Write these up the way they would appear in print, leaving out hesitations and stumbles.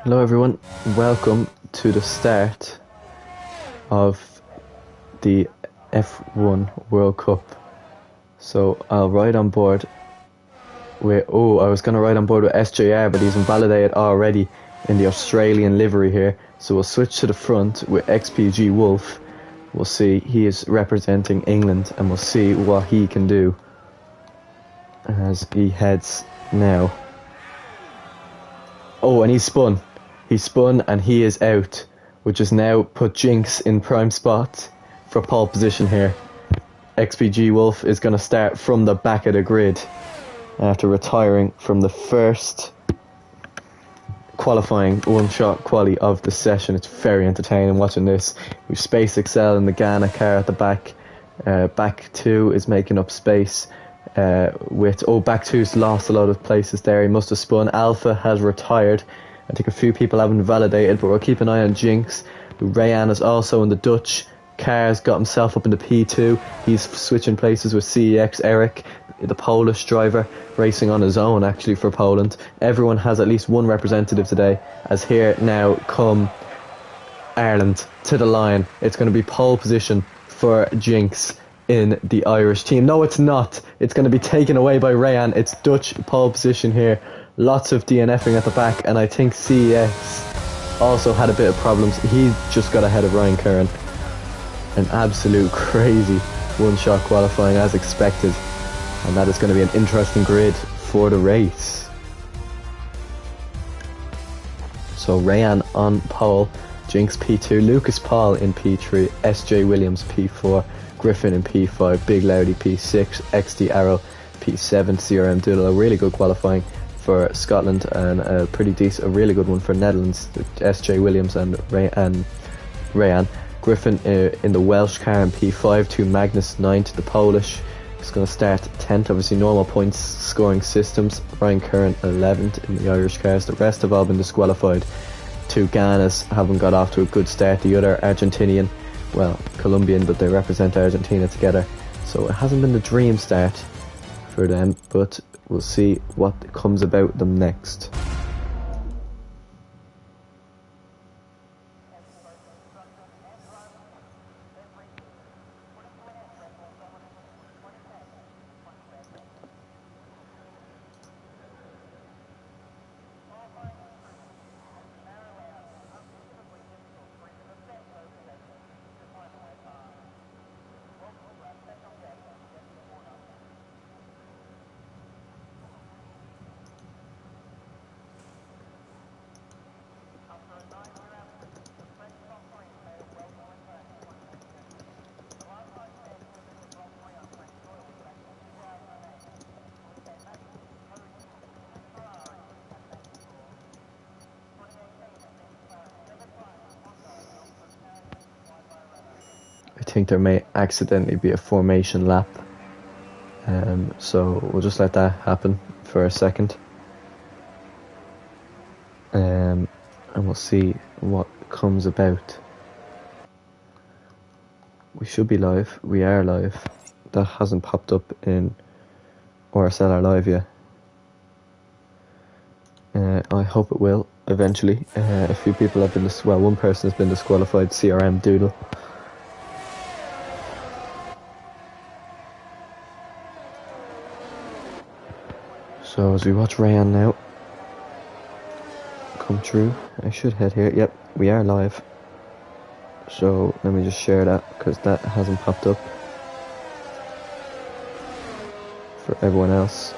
Hello everyone, welcome to the start of the F1 World Cup. So I'll ride on board with, I was going to ride on board with SJR, but he's invalidated already in the Australian livery here. So we'll switch to the front with XPG Wolf. We'll see, he is representing England, and we'll see what he can do as he heads now. Oh, and he spun. He spun and he is out, which has now put Jinx in prime spot for pole position here. XPG Wolf is going to start from the back of the grid after retiring from the first qualifying one-shot quali of the session. It's very entertaining watching this. We've Space Excel in the Ghana car at the back. Back 2 is making up space. Back 2's lost a lot of places there. He must have spun. Alpha has retired. I think a few people haven't validated, but we'll keep an eye on Jinx. Rayan is also in the Dutch cars, got himself up in the P2. He's switching places with CEX Eric, the Polish driver, racing on his own actually for Poland. Everyone has at least one representative today, as here now come Ireland to the line. It's going to be pole position for Jinx in the Irish team. No, it's not. It's going to be taken away by Rayan. It's Dutch pole position here. Lots of DNFing at the back, and I think CEX also had a bit of problems. He just got ahead of Ryan Curran. An absolute crazy one-shot qualifying as expected, and that is going to be an interesting grid for the race. So Rayan on pole, Jinx P2, Lucas Paul in P3, SJ Williams P4, Griffin in P5, Big Loudy P6, XD Arrow P7, CRM Doodle. A really good qualifying for Scotland, and a really good one for Netherlands, SJ Williams and Rayan. Griffin in the Welsh car in P5 to Magnus 9th, the Polish. He's going to start 10th, obviously normal points scoring systems. Ryan Curran 11th in the Irish cars. The rest have all been disqualified. Two Ghanas haven't got off to a good start. The other Argentinian, well, Colombian, but they represent Argentina together. So it hasn't been the dream start for them, but we'll see what comes about them next. I think there may accidentally be a formation lap, so we'll just let that happen for a second, and we'll see what comes about. We should be live. We are live. That hasn't popped up in RSL or live yet. I hope it will eventually. A few people have been one person has been disqualified, CRM Doodle. So as we watch Rayan now come through, I should head here. Yep, we are live. So let me just share that, because that hasn't popped up for everyone else.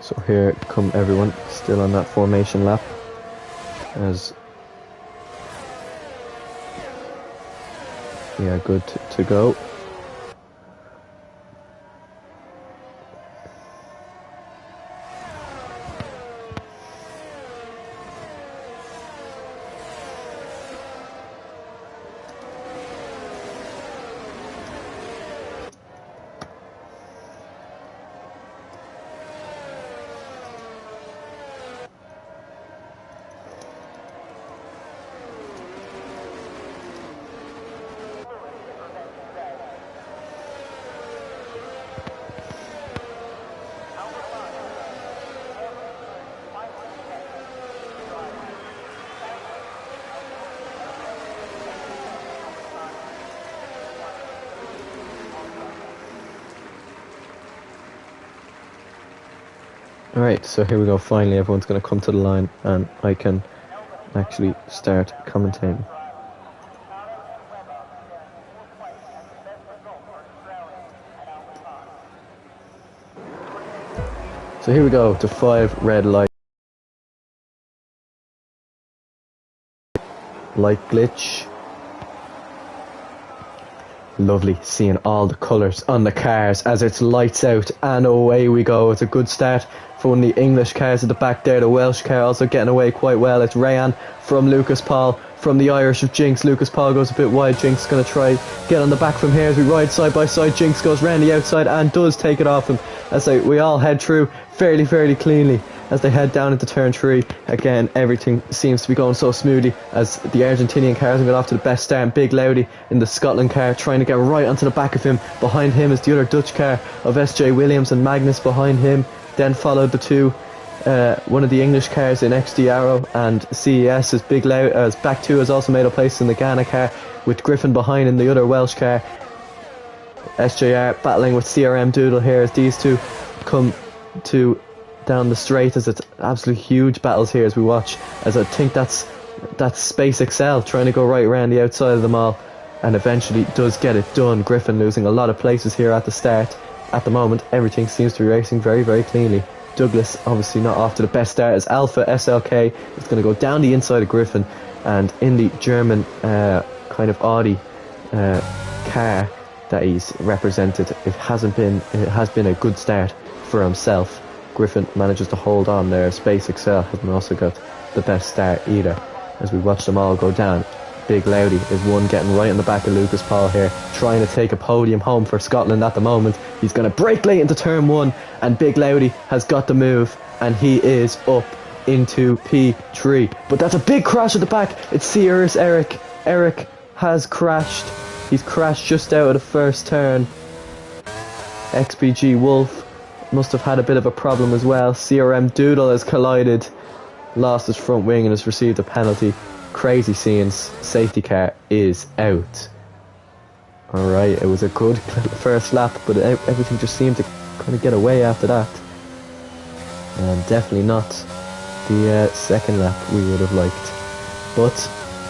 So here come everyone, still on that formation lap, as we are good to go. Alright, so here we go. Finally, everyone's going to come to the line and I can actually start commentating. So here we go, to 5 red light glitch. Lovely seeing all the colours on the cars as it's lights out, and away we go. It's a good start for one of the English cars at the back there. The Welsh car also getting away quite well. It's Rayan from Lucas Paul from the Irish of Jinx. Lucas Paul goes a bit wide. Jinx going to try get on the back from here as we ride side by side. Jinx goes round the outside and does take it off him. As we all head through fairly cleanly as they head down into turn 3. Again, everything seems to be going so smoothly as the Argentinian cars have got off to the best start. Big Laudy in the Scotland car trying to get right onto the back of him. Behind him is the other Dutch car of SJ Williams, and Magnus behind him. Then followed the two, one of the English cars in XD Arrow, and CES as Big Loud as back 2 has also made a place in the Ghana car, with Griffin behind in the other Welsh car. SJR battling with CRM Doodle here as these two come to down the straight, as it's absolutely huge battles here as we watch, as I think that's Space Excel trying to go right around the outside of them all, and eventually does get it done. Griffin losing a lot of places here at the start. At the moment everything seems to be racing very cleanly. Douglas obviously not off to the best start as Alpha SLK is going to go down the inside of Griffin, and in the German kind of Audi car that he's represented, it has been a good start for himself. Griffin manages to hold on there. Space Excel hasn't also got the best start either as we watch them all go down. Big Laudy is one getting right in the back of Lucas Paul here, trying to take a podium home for Scotland at the moment. He's going to break late into turn 1, and Big Laudy has got the move, and he is up into P3. But that's a big crash at the back. It's Sears Eric. Eric has crashed. He's crashed just out of the first turn. XBG Wolf must have had a bit of a problem as well. CRM Doodle has collided, lost his front wing and has received a penalty. Crazy scenes. Safety car is out. Alright, it was a good first lap, but everything just seemed to kind of get away after that. And definitely not the second lap we would have liked. But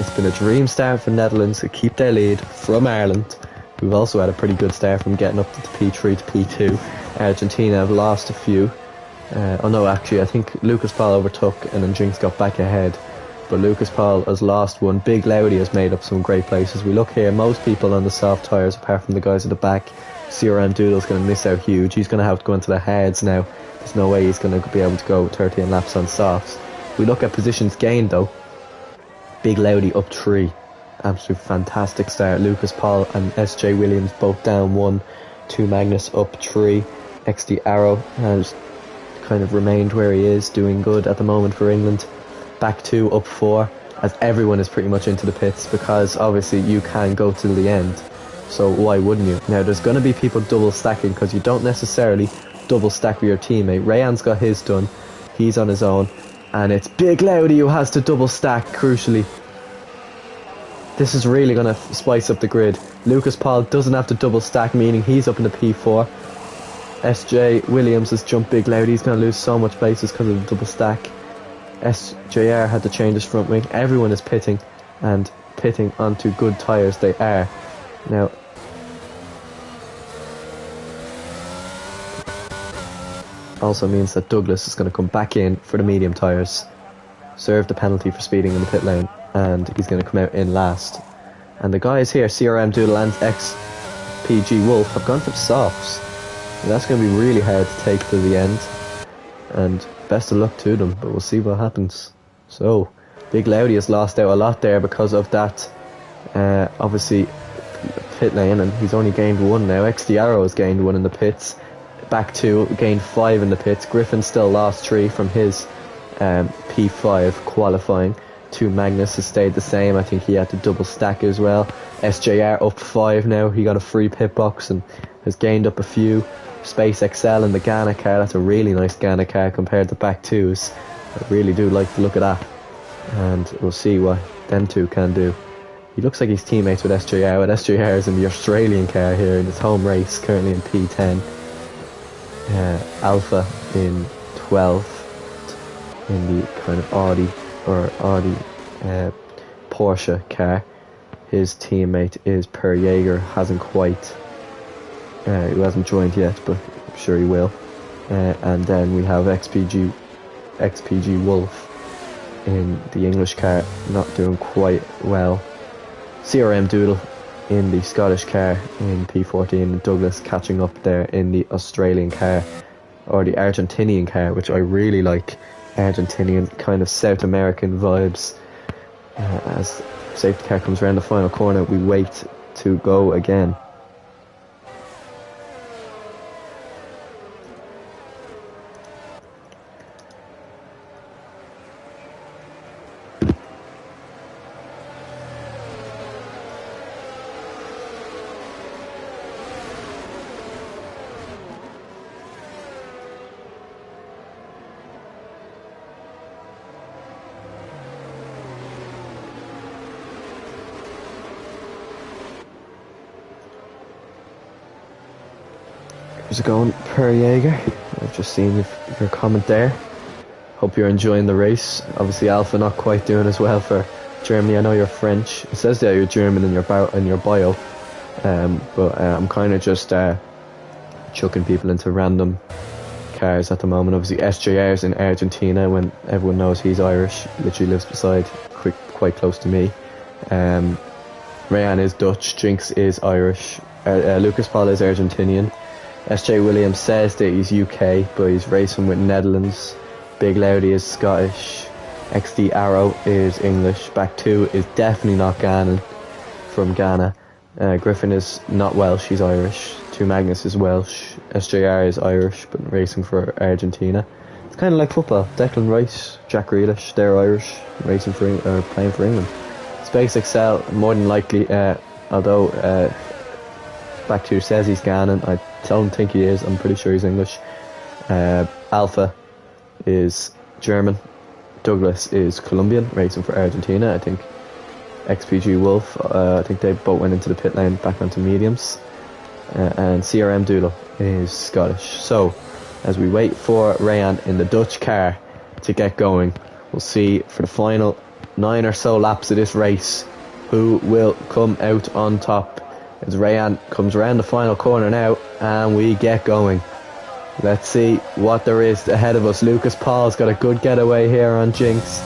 it's been a dream start for Netherlands to keep their lead from Ireland. We've also had a pretty good start from getting up to P3 to P2. Argentina have lost a few. Oh no, actually I think Lucas Paul overtook and then Jinx got back ahead. But Lucas Paul has lost one. Big Laudy has made up some great places. We look here, most people on the soft tyres apart from the guys at the back. CRM Doodle's going to miss out huge. He's going to have to go into the hards now. There's no way he's going to be able to go 13 laps on softs. We look at positions gained though. Big Laudy up 3. Absolute fantastic start. Lucas Paul and SJ Williams both down 1. 2 Magnus up 3. XD Arrow has kind of remained where he is, doing good at the moment for England. Back 2 up 4, as everyone is pretty much into the pits, because obviously you can go till the end, so why wouldn't you? Now there's going to be people double stacking, because you don't necessarily double stack with your teammate. Rayan's got his done, he's on his own, and it's Big Laudy who has to double stack, crucially. This is really going to spice up the grid. Lucas Paul doesn't have to double stack, meaning he's up in the P4. SJ Williams has jumped Big Laudy. He's going to lose so much places because of the double stack. SJR had to change his front wing. Everyone is pitting, and pitting onto good tyres they are. Now also means that Douglas is going to come back in for the medium tyres, serve the penalty for speeding in the pit lane, and he's going to come out in last. And the guys here, CRM Doodle and XPG Wolf, have gone for the softs. And that's going to be really hard to take to the end, and best of luck to them, but we'll see what happens. So Big Laudy has lost out a lot there because of that obviously pit lane, and he's only gained 1 now. XD Arrow has gained 1 in the pits. Back 2 gained 5 in the pits. Griffin still lost 3 from his P5 qualifying. 2 Magnus has stayed the same. I think he had to double stack as well. SJR up 5 now. He got a free pit box and has gained up a few. Space Excel in the Ghana car. That's a really nice Ghana car compared to back 2s. I really do like the look of that, and we'll see what them two can do. He looks like he's teammates with SJR, but SJR is in the Australian car here in his home race, currently in P10. Alpha in 12th in the kind of Audi Porsche car. His teammate is Per Jaeger, who hasn't joined yet, but I'm sure he will. And then we have XPG Wolf in the English car, not doing quite well. CRM Doodle in the Scottish car in P14, and Douglas catching up there in the Australian car, or the Argentinian car, which I really like. Argentinian, kind of South American vibes. As safety car comes around the final corner, we wait to go again. How's it going, Per Jaeger? I've just seen your comment there. Hope you're enjoying the race. Obviously Alpha not quite doing as well for Germany. I know you're French. It says that you're German in your bio. But I'm kind of just chucking people into random cars at the moment. Obviously SJR's in Argentina, when everyone knows he's Irish. Literally lives beside, quite close to me. Rayan is Dutch. Jinx is Irish. Lucas Paul is Argentinian. SJ Williams says that he's UK, but he's racing with Netherlands. Big Loudy is Scottish. XD Arrow is English. Back 2 is definitely not Ghanan, from Ghana. Griffin is not Welsh, he's Irish. 2 Magnus is Welsh. SJR is Irish, but racing for Argentina. It's kind of like football. Declan Rice, Jack Grealish, they're Irish, racing for playing for England. Space Excel, more than likely, although Back 2 says he's Ghanan. I don't think he is. I'm pretty sure he's English. Alpha is German. Douglas is Colombian, racing for Argentina. I think XPG Wolf, I think they both went into the pit lane, back onto mediums. And CRM Doodle is Scottish. So, as we wait for Rayan in the Dutch car to get going, we'll see for the final 9 or so laps of this race who will come out on top. As Rayan comes around the final corner now, and we get going. Let's see what there is ahead of us. Lucas Paul's got a good getaway here on Jinx,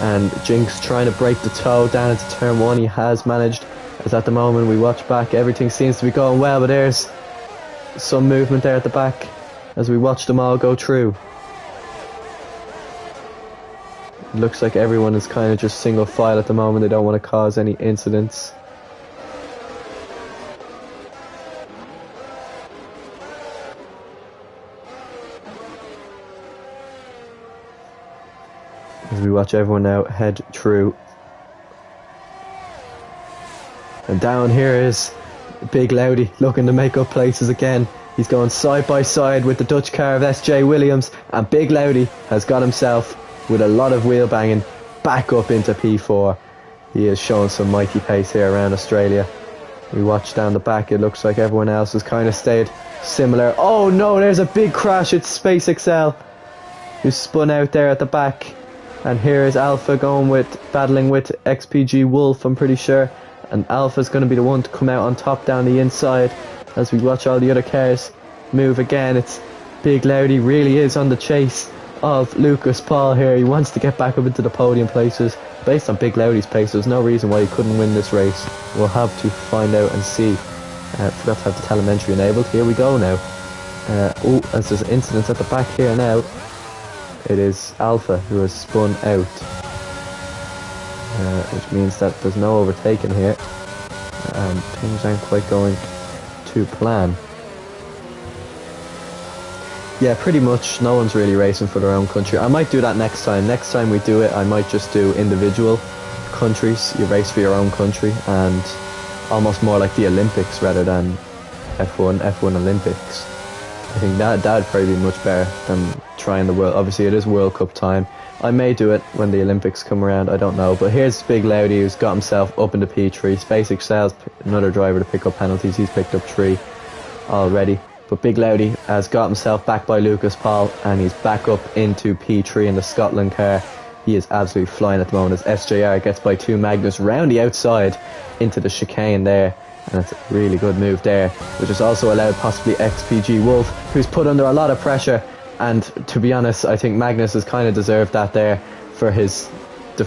and Jinx trying to break the toe down into turn 1. He has managed, as at the moment we watch back, everything seems to be going well, but there's some movement there at the back as we watch them all go through. It looks like everyone is kind of just single file at the moment. They don't want to cause any incidents. As we watch everyone now head through. And down here is Big Loudy looking to make up places again. He's going side by side with the Dutch car of SJ Williams, and Big Loudy has got himself, with a lot of wheel banging, back up into P4. He is showing some mighty pace here around Australia. We watch down the back, it looks like everyone else has kind of stayed similar. Oh no, there's a big crash. It's Space Excel who spun out there at the back. And here is Alpha battling with XPG Wolf, I'm pretty sure. And Alpha's going to be the one to come out on top down the inside as we watch all the other cars move again. It's Big Loudy really is on the chase of Lucas Paul here. He wants to get back up into the podium places. Based on Big Loudy's pace, there's no reason why he couldn't win this race. We'll have to find out and see. Forgot to have the telemetry enabled. Here we go now. As there's incidents at the back here now. It is Alpha who has spun out, which means that there's no overtaking here, and things aren't quite going to plan. Yeah, pretty much no one's really racing for their own country. I might do that next time. Next time we do it, I might just do individual countries. You race for your own country, and almost more like the Olympics rather than F1 Olympics. I think that'd probably be much better than trying the World. Obviously it is World Cup time. I may do it when the Olympics come around, I don't know. But here's Big Loudy who's got himself up into P3. Space Excel's another driver to pick up penalties. He's picked up 3 already. But Big Loudy has got himself back by Lucas Paul, and he's back up into P3 in the Scotland car. He is absolutely flying at the moment as SJR gets by 2 Magnus round the outside into the chicane there. And it's a really good move there, which has also allowed possibly XPG Wolf, who's put under a lot of pressure. And to be honest, I think Magnus has kind of deserved that there for his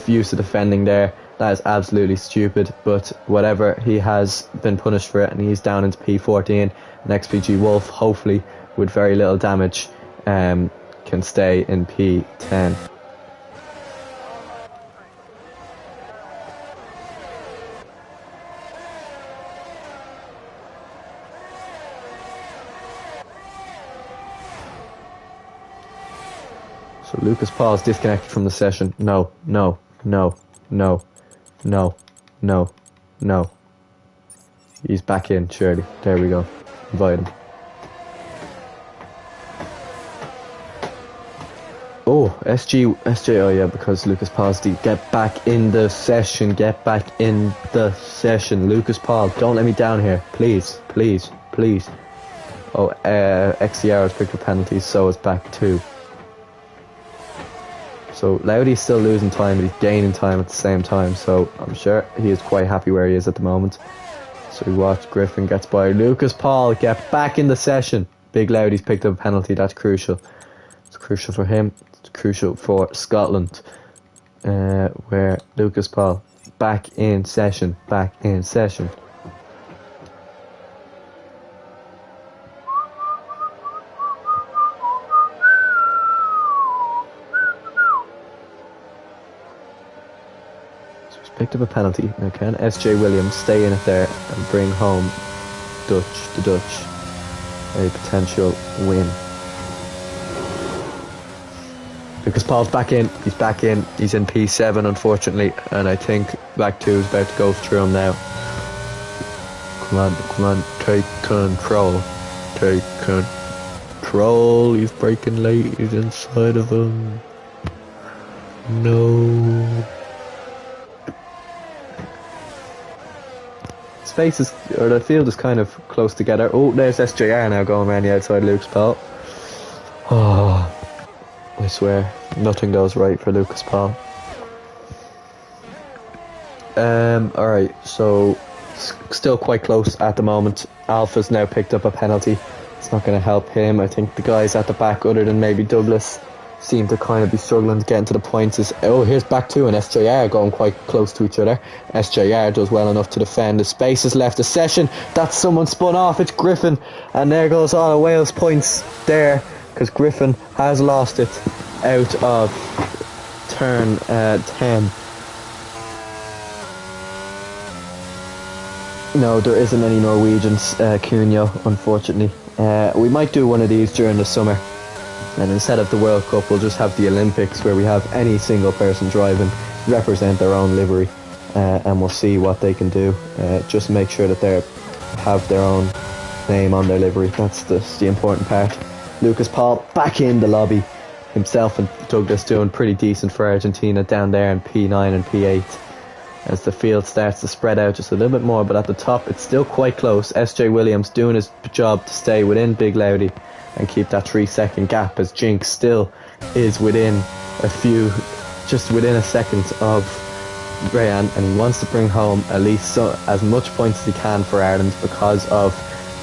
use of defending there. That is absolutely stupid, but whatever, he has been punished for it, and he's down into P14. And XPG Wolf, hopefully with very little damage, can stay in P10. So Lucas Paul's disconnected from the session. No. He's back in, surely. There we go. Invite him. Oh, SJ, oh yeah, because Lucas Paul's get back in the session, Lucas Paul, don't let me down here, please. Oh, XCR has picked up penalties, so is back 2. So Loudy's still losing time, but he's gaining time at the same time, so I'm sure he is quite happy where he is at the moment. So we watch Griffin gets by Lucas Paul, get back in the session. Big Loudy's picked up a penalty, that's crucial. It's crucial for him, it's crucial for Scotland, where Lucas Paul, back in session. Picked up a penalty. Now can SJ Williams stay in it there and bring home the Dutch a potential win? Lucas Paul's back in. He's back in. He's in P7 unfortunately, and I think back 2 is about to go through him now. Come on, take control. He's breaking late. He's inside of him. No. Faces, or the field is kind of close together. Oh, there's SJR now going around the outside Lucas Paul. Oh, I swear, nothing goes right for Lucas Paul. Alright, so still quite close at the moment. Alpha's now picked up a penalty. It's not going to help him. I think the guys at the back, other than maybe Douglas, seem to kind of be struggling to get into the points. Oh, here's back 2 and SJR going quite close to each other. SJR does well enough to defend. The space is left a session. That's someone spun off. It's Griffin, and there goes all of Wales points there, because Griffin has lost it out of turn 10. No, there isn't any Norwegians, Cunha, unfortunately. We might do one of these during the summer. And instead of the World Cup, we'll just have the Olympics, where we have any single person driving represent their own livery, and we'll see what they can do. Just make sure that they have their own name on their livery. That's the important part. Lucas Paul back in the lobby. Himself and Douglas doing pretty decent for Argentina down there in P9 and P8. As the field starts to spread out just a little bit more, but at the top it's still quite close. SJ Williams doing his job to stay within Big Loudy and keep that 3-second gap, as Jinx still is within just within a second of Rayan, and he wants to bring home at least as much points as he can for Ireland because of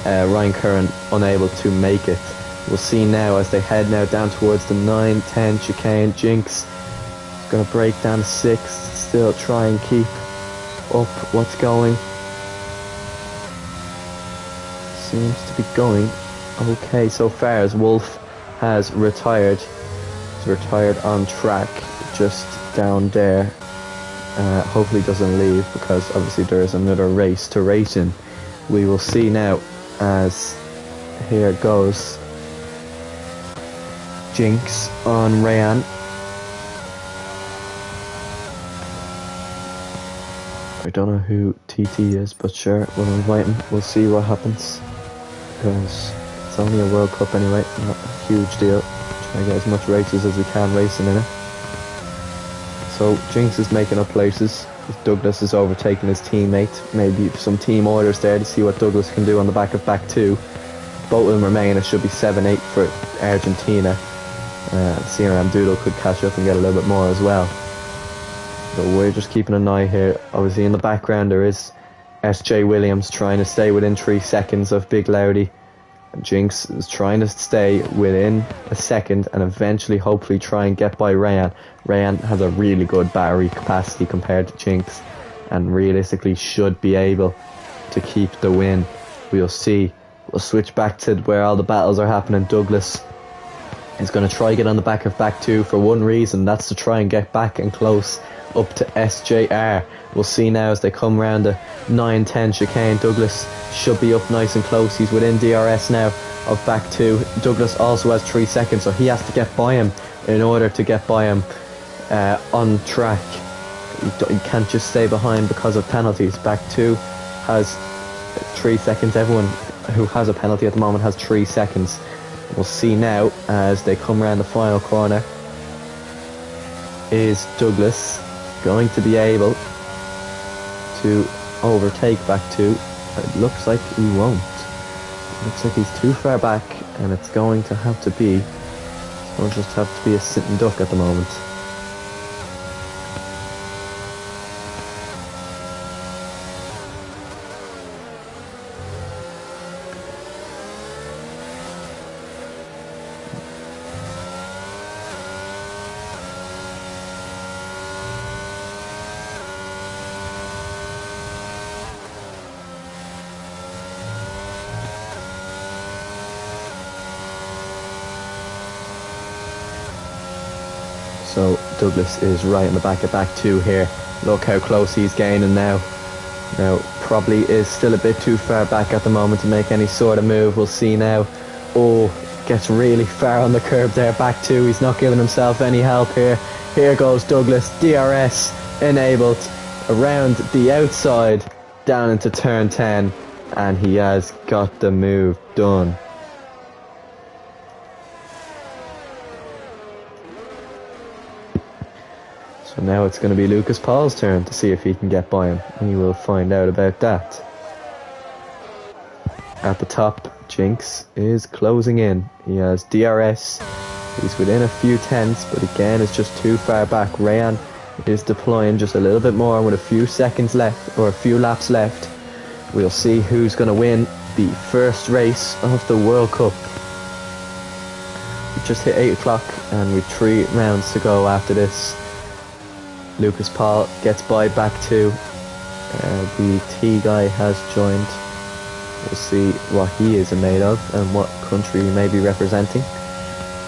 Ryan Curran unable to make it. We'll see now as they head now down towards the 9-10 chicane. Jinx is going to break down to 6, still try and keep up what's going. Seems to be going okay so far, as Wolf has retired. He's retired on track just down there. Hopefully doesn't leave, because obviously there is another race to race in. We will see now, as here goes Jinx on Rayan. I don't know who TT is, but sure, we'll invite him. We'll see what happens, because it's only a World Cup anyway, not a huge deal. Try to get as much races as we can racing in it. So Jinx is making up places. Douglas is overtaking his teammate. Maybe some team orders there to see what Douglas can do on the back of back 2. both of them remain. It should be 7-8 for Argentina. CRM Doodle could catch up and get a little bit more as well. But we're just keeping an eye here. Obviously in the background there is SJ Williams trying to stay within 3 seconds of Big Loudy. Jinx is trying to stay within a second and eventually hopefully try and get by Rayan. Rayan has a really good battery capacity compared to Jinx and realistically should be able to keep the win. We'll see. We'll switch back to where all the battles are happening. Douglas is going to try get on the back of back 2 for one reason, that's to try and get back and close up to SJR. We'll see now as they come round the 9-10 chicane. Douglas should be up nice and close. He's within DRS now of back 2. Douglas also has 3 seconds, so he has to get by him in order to get by him on track. He can't just stay behind because of penalties. Back 2 has 3 seconds. Everyone who has a penalty at the moment has 3 seconds. We'll see now as they come around the final corner. Is Douglas going to be able to overtake back 2? It looks like he won't. It looks like he's too far back and it's going to have to be a sitting duck at the moment. So Douglas is right in the back of back 2 here. Look how close he's gaining now. Now probably is still a bit too far back at the moment to make any sort of move. We'll see now. Oh, gets really far on the curb there. Back 2. He's not giving himself any help here. Here goes Douglas. DRS enabled around the outside down into turn 10, and he has got the move done. So now it's going to be Lucas Paul's turn to see if he can get by him. We will find out about that. At the top, Jinx is closing in. He has DRS. He's within a few tenths, but again, it's just too far back. Rayan is deploying just a little bit more with a few seconds left, or a few laps left. We'll see who's going to win the first race of the World Cup. We just hit 8 o'clock and we've 3 rounds to go after this. Lucas Paul gets by back 2. The T guy has joined. We'll see what he is made of and what country he may be representing.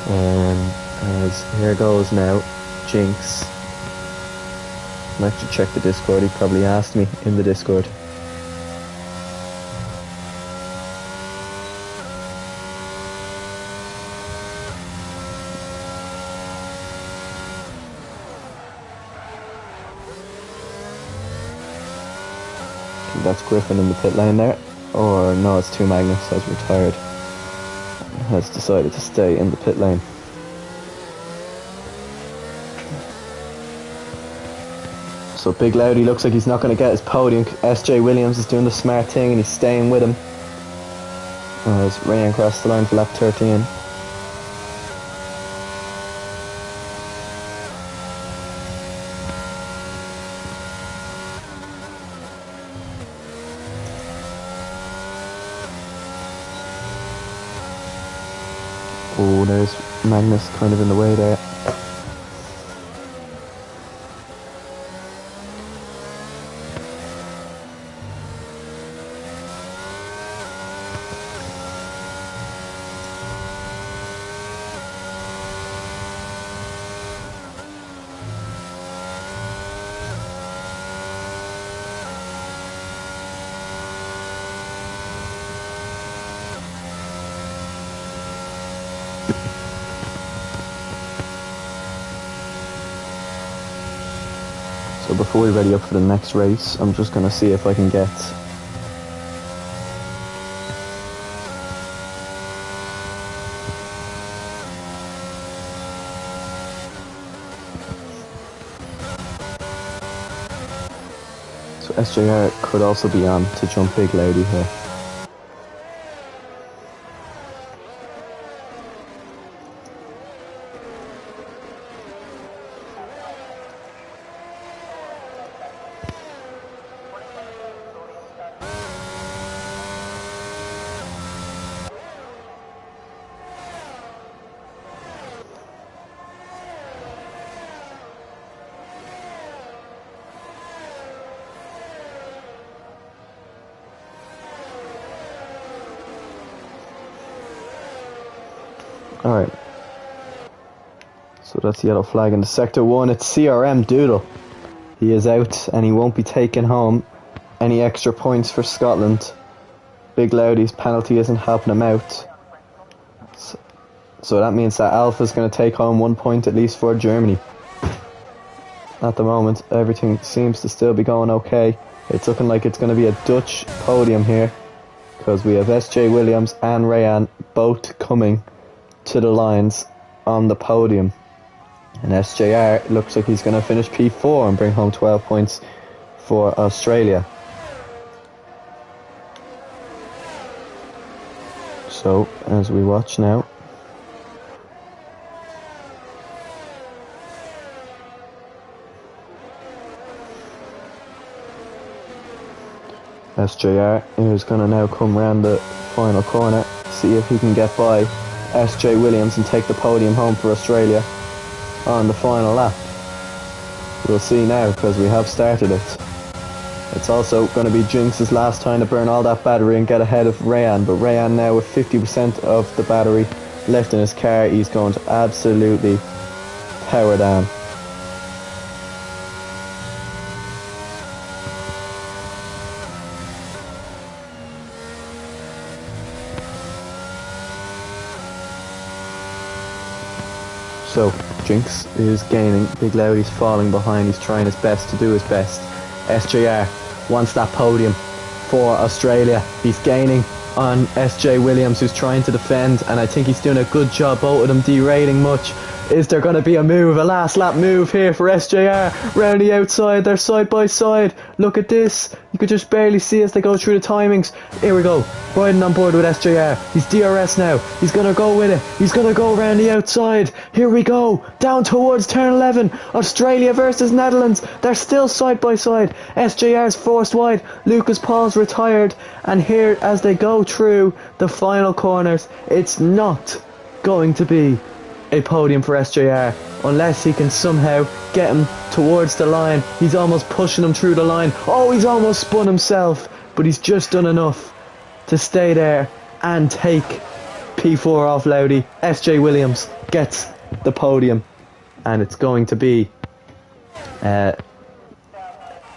As here goes now, Jinx. I'll actually check the Discord. He probably asked me in the Discord. That's Griffin in the pit lane there. Or no, it's 2 Magnus has retired. Has decided to stay in the pit lane. So Big Loudy looks like he's not going to get his podium. SJ Williams is doing the smart thing and he's staying with him. As Rayan crossed the line for lap 13. Oh, there's Magnus kind of in the way there. So before we ready up for the next race, I'm just going to see if I can get so SJR could also be on to jump Big Loudy here. Alright. So that's the yellow flag in the Sector 1. It's CRM Doodle. He is out and he won't be taking home any extra points for Scotland. Big Loudy's penalty isn't helping him out. So that means that Alpha's going to take home 1 point at least for Germany. At the moment, everything seems to still be going okay. It's looking like it's going to be a Dutch podium here, because we have SJ Williams and Rayan both coming to the lines on the podium. And SJR looks like he's going to finish P4 and bring home 12 points for Australia. So, as we watch now, SJR is going to now come round the final corner, see if he can get by SJ Williams and take the podium home for Australia on the final lap. We'll see now, because we have started it. It's also going to be Jinx's last time to burn all that battery and get ahead of Rayan, but Rayan now with 50% of the battery left in his car, he's going to absolutely power down. So, Jinx is gaining, Big Loudy's falling behind, he's trying his best to do his best. SJR wants that podium for Australia. He's gaining on SJ Williams, who's trying to defend, and I think he's doing a good job, both of them derailing much. Is there going to be a move, a last lap move here for SJR? Round the outside, they're side by side. Look at this. You could just barely see as they go through the timings. Here we go. Riding on board with SJR. He's DRS now. He's going to go with it. He's going to go round the outside. Here we go. Down towards turn 11. Australia versus Netherlands. They're still side by side. SJR's forced wide. Lucas Paul's retired. And here, as they go through the final corners, it's not going to be a podium for SJR unless he can somehow get him towards the line. He's almost pushing him through the line. Oh, he's almost spun himself, but he's just done enough to stay there and take P4 off Loudy. SJ Williams gets the podium, and it's going to be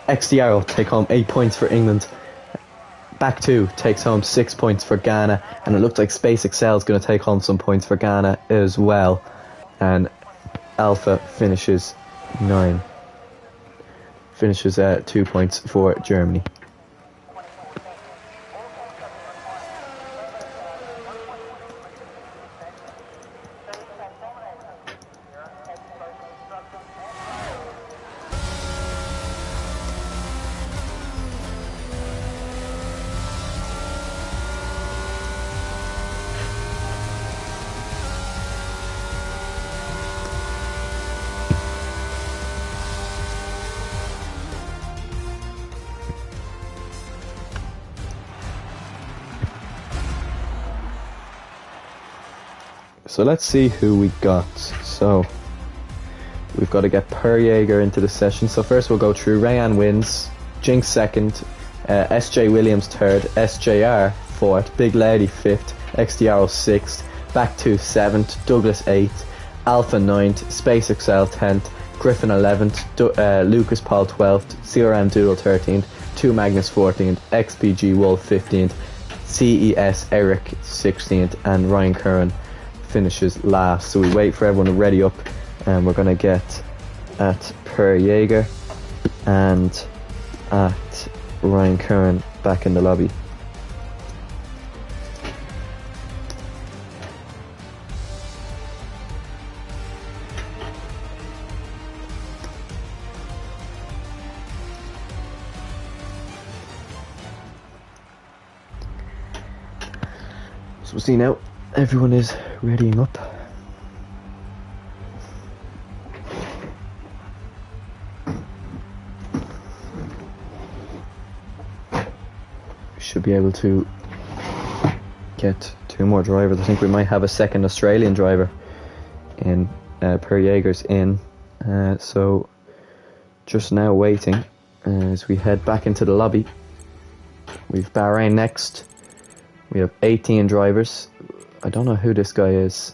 XDR will take home 8 points for England. Back 2 takes home 6 points for Ghana, and it looks like Space Excel is going to take home some points for Ghana as well. And Alpha finishes 9. Finishes 2 points for Germany. So let's see who we got. So we've got to get Per Jaeger into the session. So first we'll go through. Rayan wins, Jinx second, SJ Williams third, SJR fourth, Big Lady fifth, XDR 6th, Back 2 7th, Douglas 8th, Alpha 9th, Space Excel 10th, Griffin 11th, Lucas Paul 12th, CRM Doodle 13th, 2 Magnus 14th, XPG Wolf 15th, CES Eric 16th, and Ryan Curran finishes last. So we wait for everyone to ready up, and we're going to get at Per Jaeger and at Ryan Curran back in the lobby. So we'll see now. Everyone is readying up. We should be able to get 2 more drivers. I think we might have a second Australian driver in. Per Jaeger's in. So just now waiting as we head back into the lobby. We've Bahrain next. We have 18 drivers. I don't know who this guy is.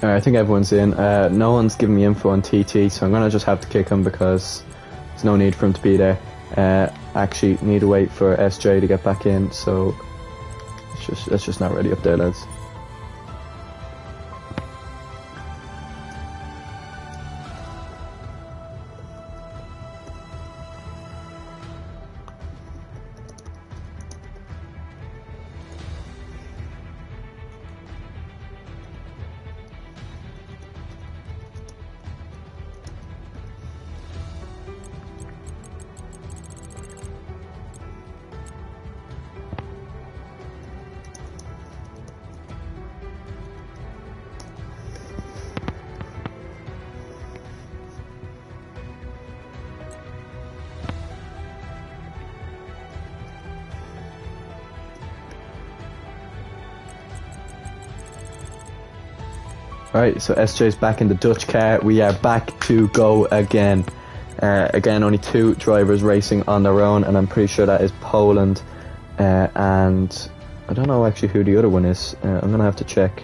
Alright, I think everyone's in. No one's giving me info on TT, so I'm going to just have to kick him because there's no need for him to be there. Actually, need to wait for SJ to get back in, so it's just not ready up there, lads. Alright, so SJ's back in the Dutch car. We are back to go again. Again, only 2 drivers racing on their own, and I'm pretty sure that is Poland. And I don't know actually who the other one is. I'm going to have to check.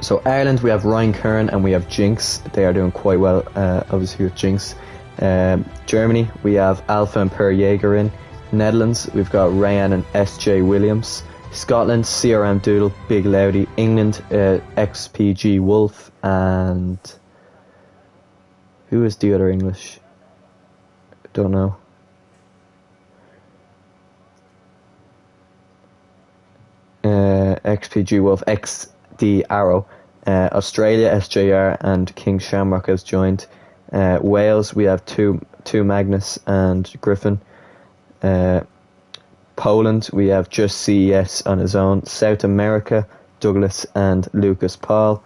So Ireland, we have Ryan Kern and we have Jinx. They are doing quite well, obviously with Jinx. Germany, we have Alpha and Per Jaeger in. Netherlands, we've got Ryan and SJ Williams. Scotland, CRM Doodle, Big Loudy. England, XPG Wolf, and who is the other English? Don't know. XPG Wolf, XD Arrow. Australia, SJR and King Shamrock has joined. Wales, we have two Magnus and Griffin. Poland, we have just CES on his own. South America, Douglas and Lucas Paul.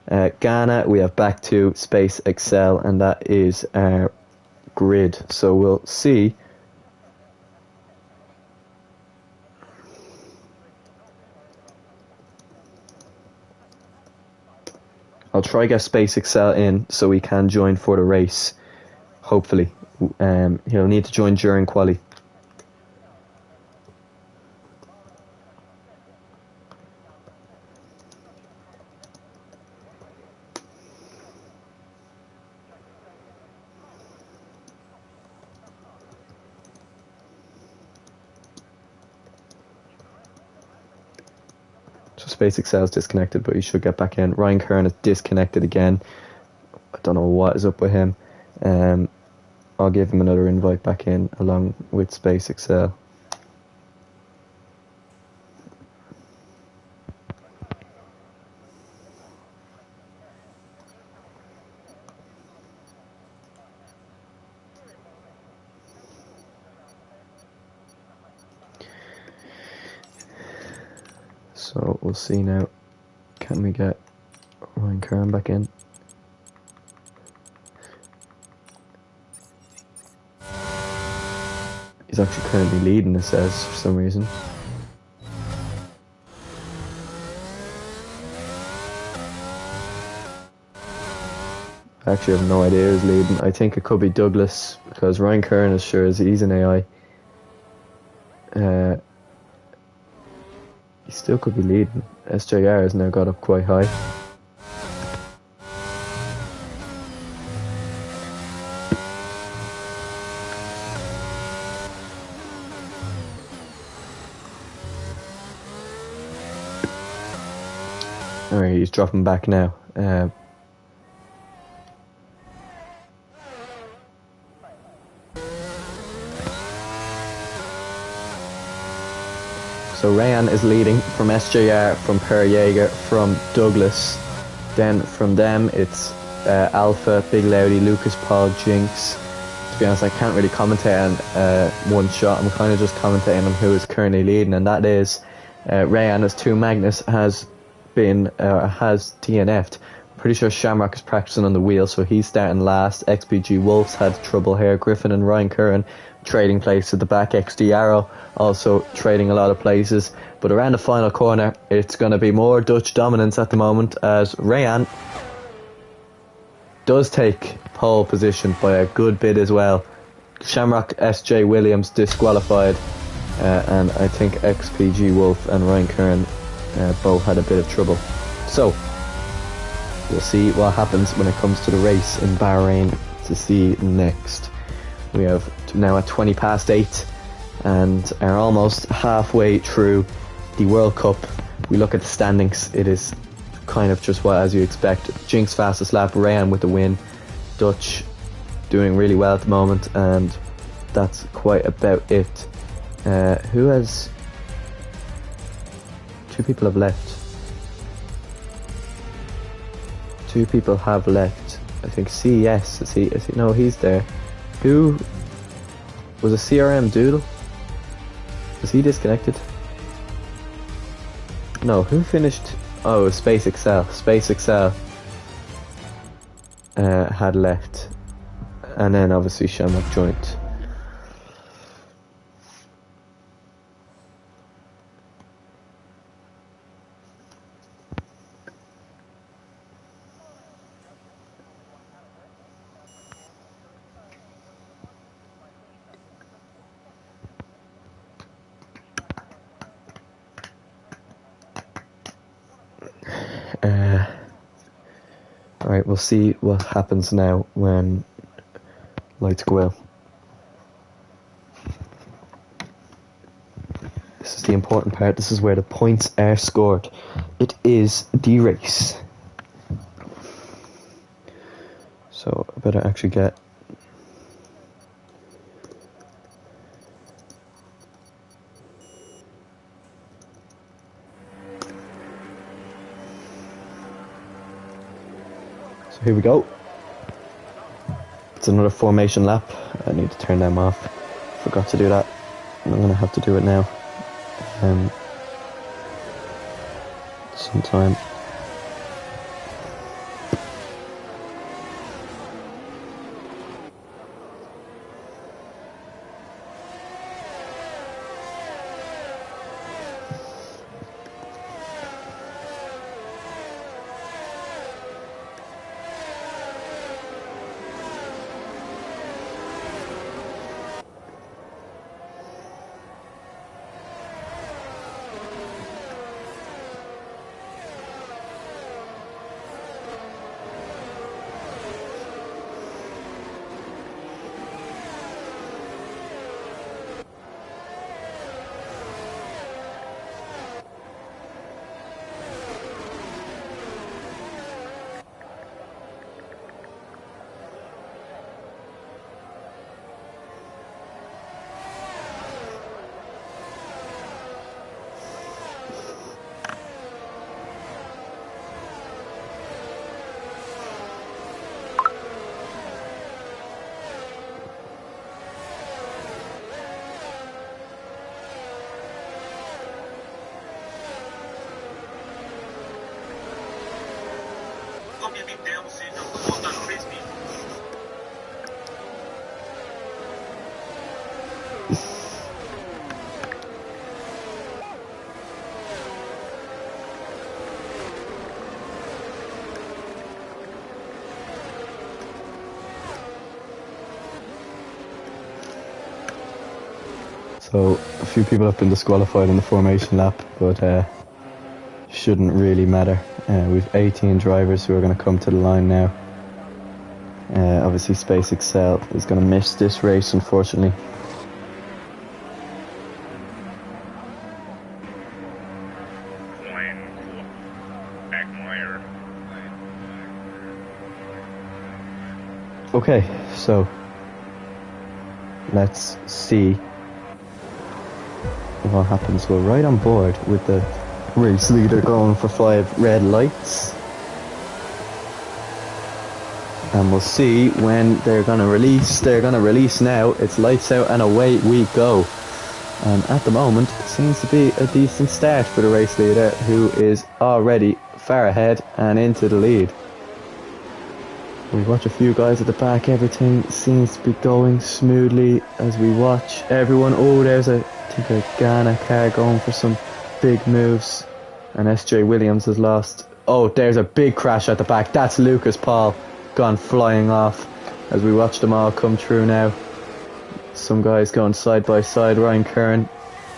Ghana, we have back to Space Excel, and that is our grid. So we'll see. I'll try get Space Excel in so we can join for the race. Hopefully. He'll need to join during quali. So Space Excel is disconnected, but he should get back in. Ryan Kern is disconnected again. I don't know what is up with him. I'll give him another invite back in along with Space Excel. So we'll see now. Can we get Ryan Kern back in? He's actually currently leading, it says, for some reason. I actually have no idea who's leading. I think it could be Douglas, because Ryan Kern is sure as he's an AI. He still could be leading. SJR has now got up quite high. Alright, he's dropping back now. So Rayan is leading from SJR, from Per Jaeger, from Douglas. Then from them it's Alpha, Big Loudy, Lucas Paul, Jinx. To be honest, I can't really commentate on one shot. I'm kind of just commentating on who is currently leading, and that is Rayan as 2 Magnus has DNF'd. I'm pretty sure Shamrock is practicing on the wheel, so he's starting last. XPG Wolves had trouble here. Griffin and Ryan Curran trading place at the back. XD Arrow also trading a lot of places, but around the final corner it's going to be more Dutch dominance at the moment, as Rayan does take pole position by a good bit as well. Shamrock, SJ Williams disqualified, and I think XPG Wolf and Ryan Curran both had a bit of trouble. So we'll see what happens when it comes to the race in Bahrain to see next. We have now at 20 past 8 and are almost halfway through the World Cup. We look at the standings, it is kind of just what as you expect. Jinx fastest lap, Rayan with the win, Dutch doing really well at the moment, and that's quite about it. Who has... 2 people have left. 2 people have left. I think CES, is he no, he's there. Who was a CRM Doodle? Was he disconnected? No, who finished? Oh, Space Excel. Space Excel had left, and then obviously Shamrock joined. Alright, we'll see what happens now when lights go out. This is the important part. This is where the points are scored. It is the race. So I better actually get... Here we go. It's another formation lap. I need to turn them off. Forgot to do that. I'm going to have to do it now. Sometime. So a few people have been disqualified in the formation lap, but shouldn't really matter. We've 18 drivers who are going to come to the line now. Obviously Space Excel is going to miss this race, unfortunately. Okay, so let's see what happens. We're right on board with the race leader going for 5 red lights, and we'll see when they're going to release. They're going to release now. It's lights out and away we go. And at the moment it seems to be a decent start for the race leader, who is already far ahead and into the lead. We watch a few guys at the back. Everything seems to be going smoothly as we watch everyone. Oh, there's a Ghana car going for some big moves, and SJ Williams has lost. Oh, there's a big crash at the back. That's Lucas Paul gone flying off as we watch them all come through now. Some guys going side by side. Ryan Curran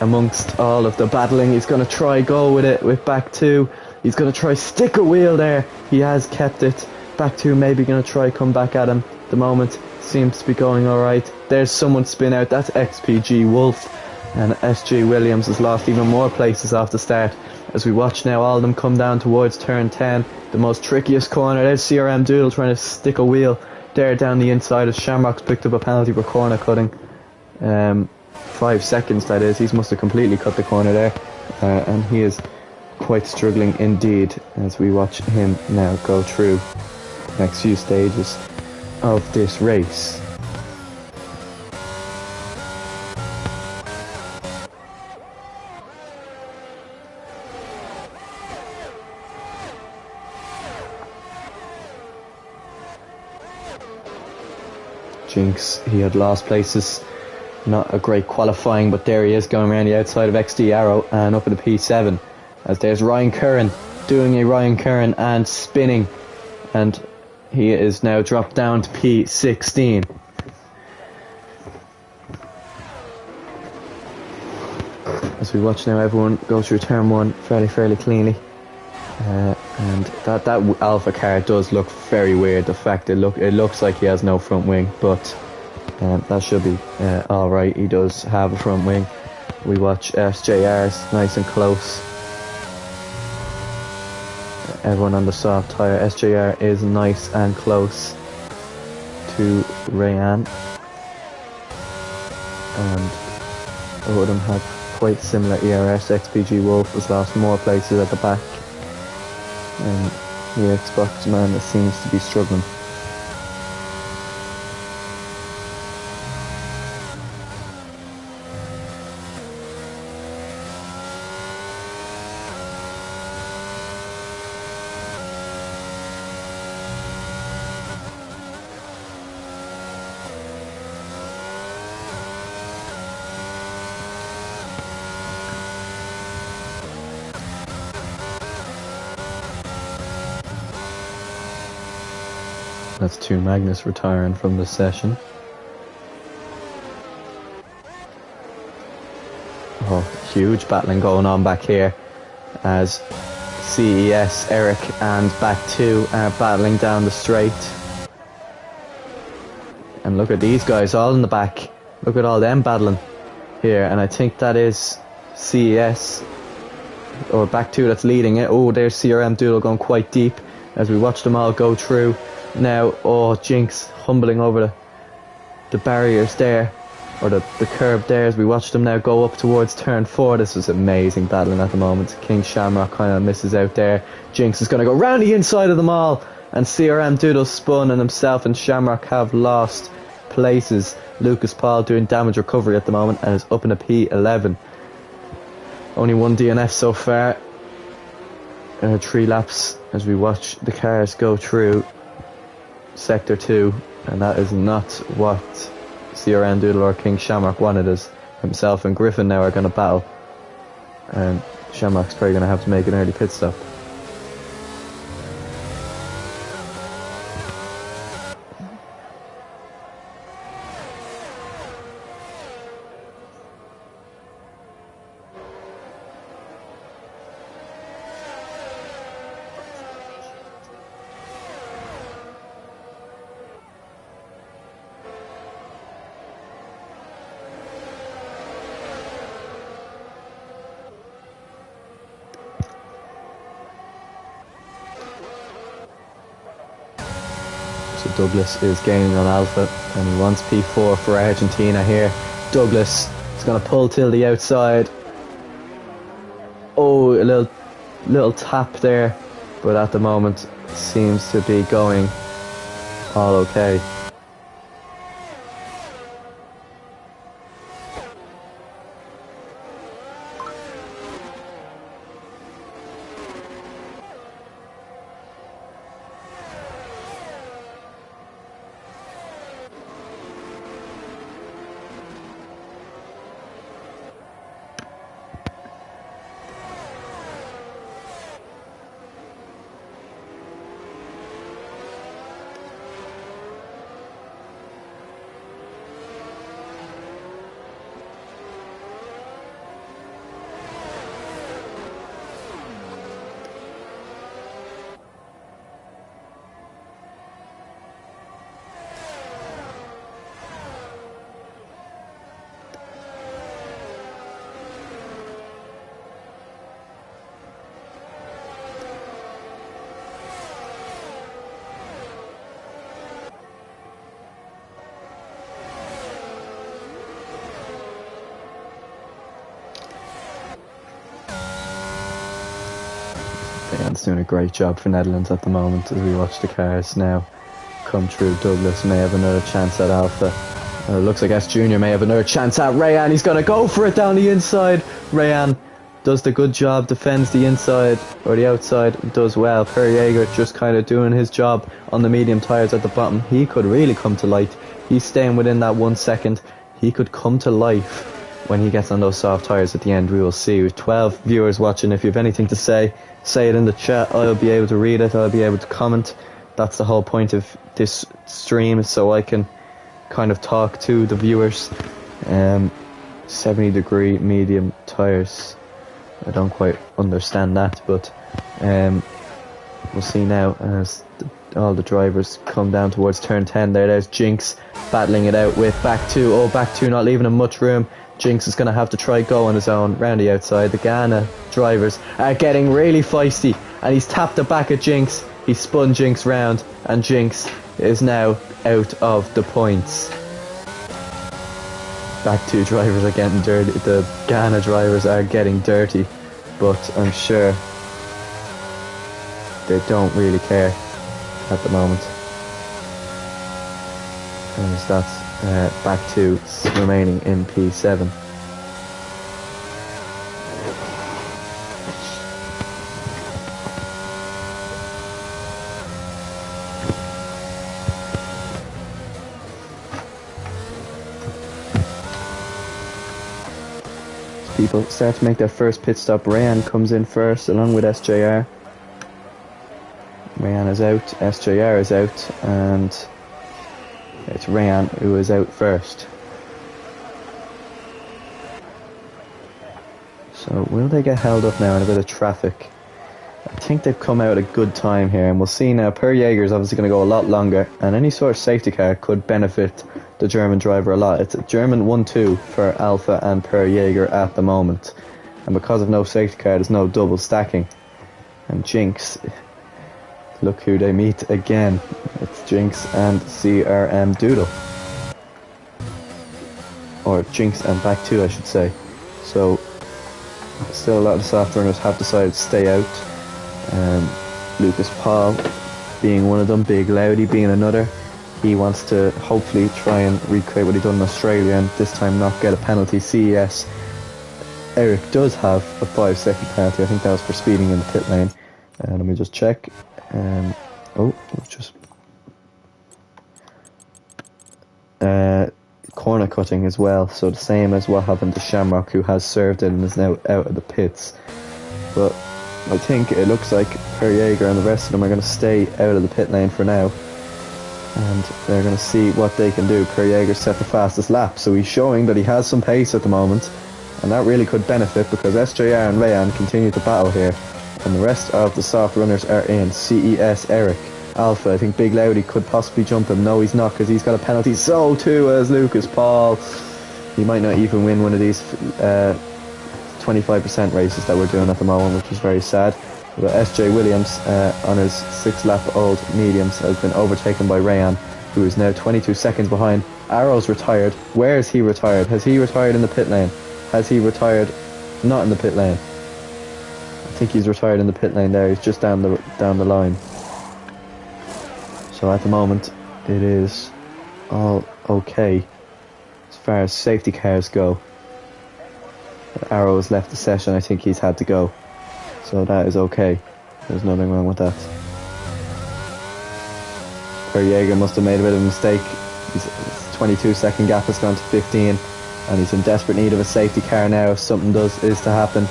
amongst all of the battling. He's going to try go with it with back 2. He's going to try stick a wheel there. He has kept it. Back two maybe going to try come back at him. The moment seems to be going alright. There's someone spin out. That's XPG Wolf. And SG Williams has lost even more places off the start. As we watch now all of them come down towards turn 10. The most trickiest corner. There's CRM Doodle trying to stick a wheel there down the inside as Shamrock's picked up a penalty for corner cutting. 5 seconds that is. He must have completely cut the corner there. And he is quite struggling indeed as we watch him now go through the next few stages of this race. Jinx, he had lost places, not a great qualifying, but there he is going around the outside of XD Arrow and up in the P7 as there's Ryan Curran doing a Ryan Curran and spinning, and he is now dropped down to P16. As we watch now everyone go through turn 1 fairly cleanly. And that Alpha car does look very weird. The fact it looks like he has no front wing, but that should be alright. He does have a front wing. We watch SJR's nice and close. Everyone on the soft tyre. SJR is nice and close to Rayan, and all of them have quite similar ERS. XPG Wolf has lost more places at the back. And the Xbox man that seems to be struggling. That's 2 Magnus retiring from the session. Oh, huge battling going on back here as CES, Eric and back 2 are battling down the straight. And look at these guys all in the back. Look at all them battling here, and I think that is CES or back 2 that's leading it. Oh, there's CRM Doodle going quite deep as we watch them all go through. Now, oh, Jinx humbling over the barriers there, or the curb there, as we watch them now go up towards turn 4. This is amazing battling at the moment. King Shamrock kind of misses out there. Jinx is going to go round the inside of them all, and CRM Doodle spun, and himself and Shamrock have lost places. Lucas Paul doing damage recovery at the moment and is up in a P11. Only 1 DNF so far. 3 laps as we watch the cars go through Sector 2, and that is not what CRM Doodle or King Shamrock wanted, as himself and Griffin now are going to battle, and Shamrock's probably going to have to make an early pit stop. So Douglas is gaining on Alpha, and he wants P4 for Argentina here. Douglas is going to pull till the outside. Oh, a little tap there, but at the moment seems to be going all okay. It's doing a great job for Netherlands at the moment as we watch the cars now come through. Douglas may have another chance at Alpha. It looks like S Junior may have another chance at Rayan. He's going to go for it down the inside. Rayan does the good job, defends the inside or the outside, does well. Per Jaeger just kind of doing his job on the medium tyres at the bottom. He could really come to light. He's staying within that 1 second. He could come to life when he gets on those soft tyres at the end. We will see. With 12 viewers watching, if you have anything to say it in the chat. I'll be able to read it, I'll be able to comment. That's the whole point of this stream, so I can kind of talk to the viewers. 70 degree medium tyres. I don't quite understand that, but we'll see now as all the drivers come down towards turn 10. There's Jinx battling it out with back two. Oh, back two not leaving him much room. Jinx is going to have to try go on his own round the outside. The Ghana drivers are getting really feisty, and he's tapped it back at Jinx. He spun Jinx round, and Jinx is now out of the points. Back two drivers are getting dirty. The Ghana drivers are getting dirty, but I'm sure they don't really care at the moment. And that's back two remaining in P7. People start to make their first pit stop. Rayan comes in first along with SJR. Rayan is out, SJR is out, and it's Rayan who is out first. So will they get held up now in a bit of traffic? I think they've come out at a good time here, and we'll see now. Per Jaeger is obviously going to go a lot longer, and any sort of safety car could benefit the German driver a lot. It's a German 1-2 for Alpha and Per Jaeger at the moment, and because of no safety car there's no double stacking. And Jinx, look who they meet again. It's Jinx and CRM Doodle, or Jinx and back two I should say. So still a lot of the soft runners have decided to stay out. Lucas Paul being one of them, Big Loudy being another. He wants to hopefully try and recreate what he done in Australia and this time not get a penalty. CES Eric does have a 5-second penalty. I think that was for speeding in the pit lane. Let me just check. Corner cutting as well, so the same as what happened to Shamrock, who has served it and is now out of the pits. But I think it looks like Per Jaeger and the rest of them are going to stay out of the pit lane for now, and they're going to see what they can do. Per Jaeger set the fastest lap, so he's showing that he has some pace at the moment, and that really could benefit because SJR and Rayan continue to battle here, and the rest of the soft runners are in. CES Eric, Alpha, I think Big Loudy could possibly jump him. No, he's not, because he's got a penalty. So too as Lucas Paul. He might not even win one of these 25% races that we're doing at the moment, which is very sad. But SJ Williams on his 6-lap-old mediums has been overtaken by Rayan, who is now 22 seconds behind. Arrow's retired. Where is he retired? Has he retired in the pit lane? Has he retired not in the pit lane? I think he's retired in the pit lane there. He's just down the line. So at the moment it is all okay as far as safety cars go. Arrow has left the session. I think he's had to go, so that is okay. There's nothing wrong with that. Per Jaeger must have made a bit of a mistake. His 22-second gap has gone to 15, and he's in desperate need of a safety car now if something is to happen.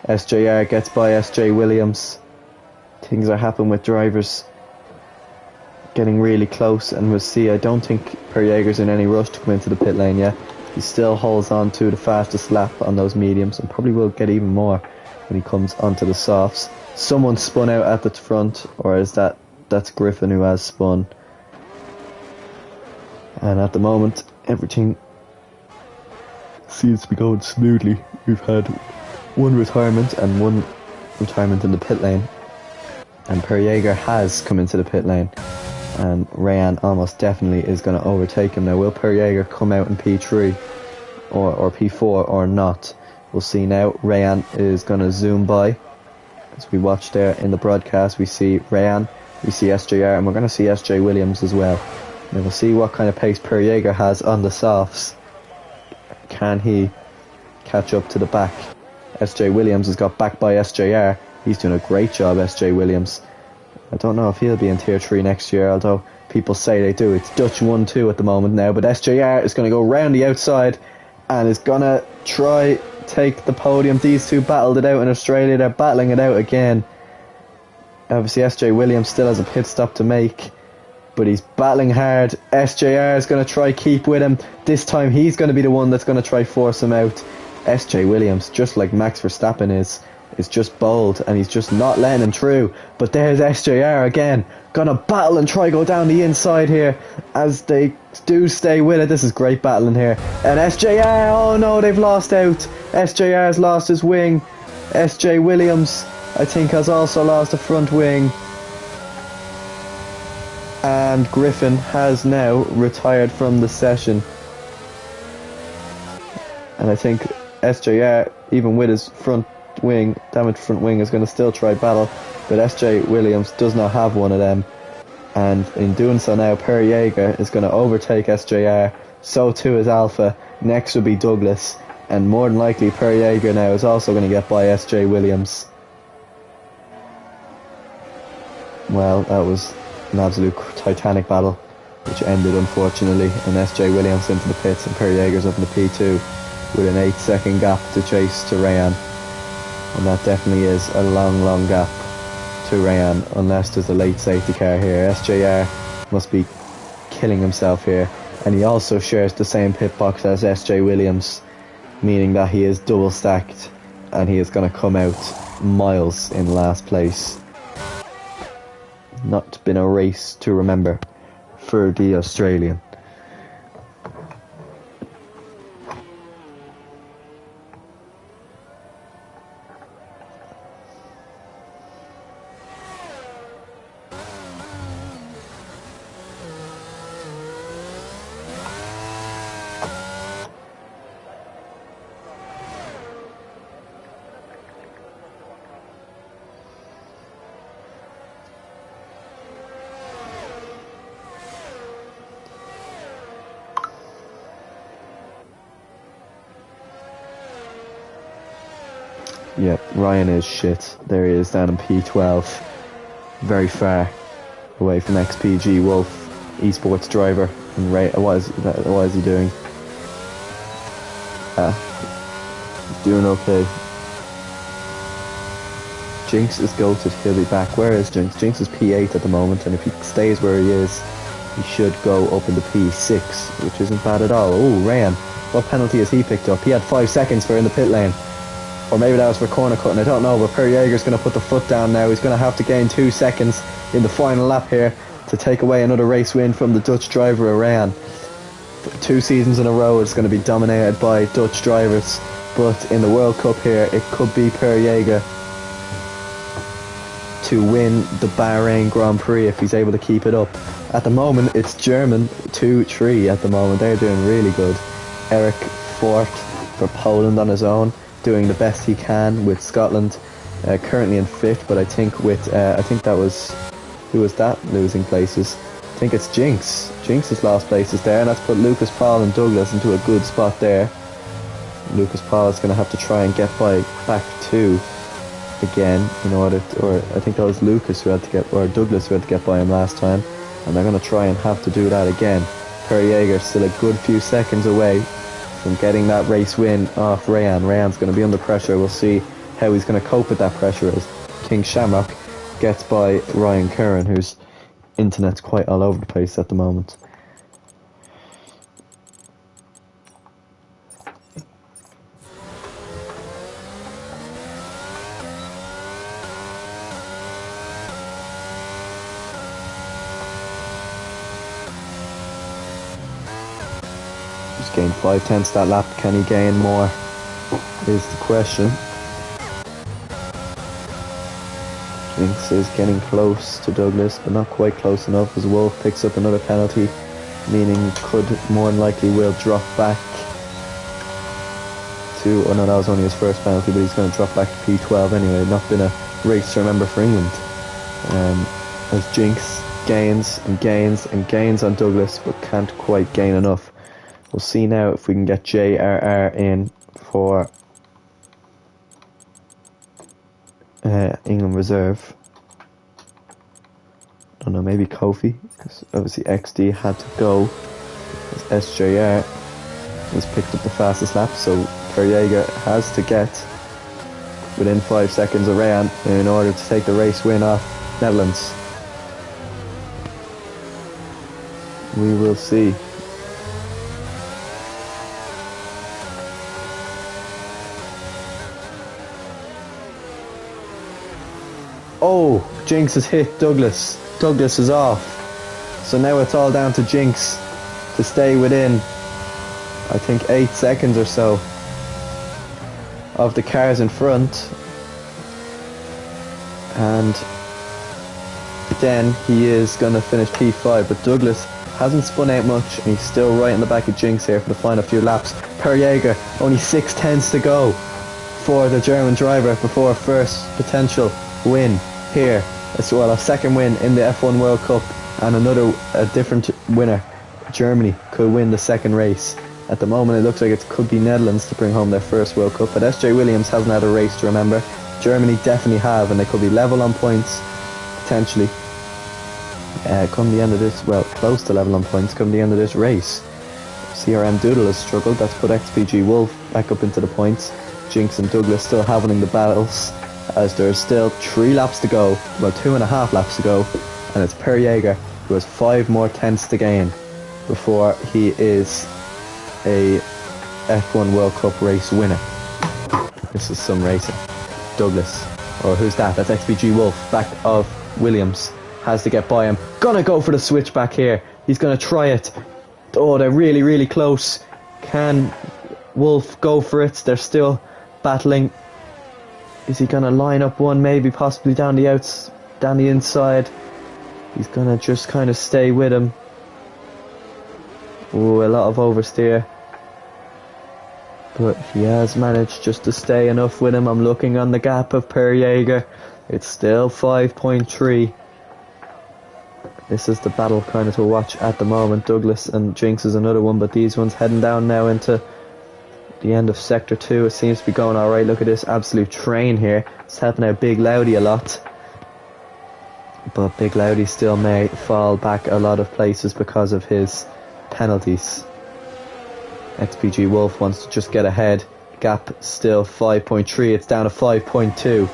SJR gets by SJ Williams. Things are happening with drivers getting really close, and we'll see. I don't think Per Jaeger's in any rush to come into the pit lane yet. He still holds on to the fastest lap on those mediums, and probably will get even more when he comes onto the softs. Someone spun out at the front, or is that's Griffin who has spun. And at the moment everything seems to be going smoothly. We've had one retirement and one retirement in the pit lane, and Per Jaeger has come into the pit lane, and Rayan almost definitely is going to overtake him now. Will Per Jaeger come out in P3 or P4 or not? We'll see now. Rayan is going to zoom by. As we watch there in the broadcast, we see Rayan, we see SJR, and we're going to see SJ Williams as well. And we'll see what kind of pace Per Jaeger has on the softs. Can he catch up to the back? SJ Williams has got back by SJR. He's doing a great job, SJ Williams. I don't know if he'll be in Tier 3 next year, although people say they do. It's Dutch 1-2 at the moment now, but SJR is going to go round the outside and is going to try take the podium. These two battled it out in Australia. They're battling it out again. Obviously SJ Williams still has a pit stop to make, but he's battling hard. SJR is going to try keep with him. This time he's going to be the one that's going to try force him out. SJ Williams, just like Max Verstappen is just bold, and he's just not letting him through. But there's SJR again, gonna battle and try go down the inside here as they do stay with it. This is great battling here. And SJR, oh no, they've lost out. SJR's lost his wing. SJ Williams, I think, has also lost a front wing. And Griffin has now retired from the session. And I think SJR, even with his damaged front wing, is going to still try battle, but SJ Williams does not have one of them, and in doing so now, Per Jaeger is going to overtake SJR. So too is Alpha. Next will be Douglas, and more than likely Per Jaeger now is also going to get by SJ Williams. Well, that was an absolute titanic battle, which ended unfortunately in SJ Williams into the pits and Per Jaeger's up in the P2 with an 8-second gap to chase to Rayan. And that definitely is a long gap to Rayan, unless there's a late safety car here. SJR must be killing himself here, and he also shares the same pit box as SJ Williams, meaning that he is double stacked and he is going to come out miles in last place. Not been a race to remember for the Australian. Yeah, Ryan is shit. There he is down in P12. Very far away from XPG Wolf, esports driver. And what is he doing? He's doing okay. Jinx is goated, he'll be back. Where is Jinx? Jinx is P8 at the moment, and if he stays where he is, he should go up into P6, which isn't bad at all. Oh, Ryan, what penalty has he picked up? He had 5 seconds for in the pit lane. Or maybe that was for corner cutting, I don't know, but Per Jaeger's going to put the foot down now. He's going to have to gain 2 seconds in the final lap here to take away another race win from the Dutch driver, Iran. 2 seasons in a row it's going to be dominated by Dutch drivers, but in the World Cup here it could be Per Jaeger to win the Bahrain Grand Prix if he's able to keep it up. At the moment it's German 2-3 at the moment. They're doing really good. Eric Fort for Poland on his own, doing the best he can with Scotland, currently in 5th, but I think with I think that was, who was that losing places? I think it's Jinx. Jinx has lost places there, and that's put Lucas Paul and Douglas into a good spot there. Lucas Paul is going to have to try and get back 2 again in order to, or I think that was Lucas who had to get, or Douglas who had to get by him last time, and they're going to try and have to do that again. Per Jaeger still a good few seconds away from getting that race win off Rayan. Rayan's going to be under pressure. We'll see how he's going to cope with that pressure as King Shamrock gets by Ryan Curran, whose internet's quite all over the place at the moment. He's gained 5/10 that lap. Can he gain more? Is the question. Jinx is getting close to Douglas, but not quite close enough, as Wolf picks up another penalty, meaning could more than likely will drop back to, oh no, that was only his first penalty, but he's going to drop back to P12 anyway. Not been a race to remember for England. As Jinx gains and gains and gains on Douglas, but can't quite gain enough. We'll see now if we can get JRR in for England reserve. I don't know, maybe Kofi, because obviously XD had to go as SJR was picked up the fastest lap, so Perriega has to get within 5 seconds of Rayan in order to take the race win off Netherlands. We will see. Oh, Jinx has hit Douglas. Douglas is off. So now it's all down to Jinx to stay within, I think, 8 seconds or so of the cars in front. And then he is going to finish P5, but Douglas hasn't spun out much and he's still right in the back of Jinx here for the final few laps. Perriega, only 6/10 to go for the German driver before first potential win here. As well, a second win in the F1 World Cup, and a different winner. Germany could win the second race. At the moment it looks like it could be Netherlands to bring home their first World Cup, but SJ Williams hasn't had a race to remember. Germany definitely have, and they could be level on points potentially come the end of this, well, close to level on points come the end of this race. CRM Doodle has struggled. That's put XPG Wolf back up into the points. Jinx and Douglas still having the battles, as there's still 3 laps to go, well 2.5 laps to go, and it's Perriega who has 5 more tenths to gain before he is a F1 World Cup race winner. This is some racing. Douglas, or who's that? That's XPG Wolf, back of Williams, has to get by him. Gonna go for the switchback here. He's gonna try it. Oh, they're really, really close. Can Wolf go for it? They're still battling. Is he gonna line up one? Maybe, possibly down the inside. He's gonna just kind of stay with him. Oh, a lot of oversteer. But he has managed just to stay enough with him. I'm looking on the gap of Perriega. It's still 5.3. This is the battle kind of to watch at the moment. Douglas and Jinx is another one, but these ones heading down now into the end of Sector 2. It seems to be going alright. Look at this absolute train here. It's helping out Big Loudy a lot. But Big Loudy still may fall back a lot of places because of his penalties. XPG Wolf wants to just get ahead. Gap still 5.3. It's down to 5.2.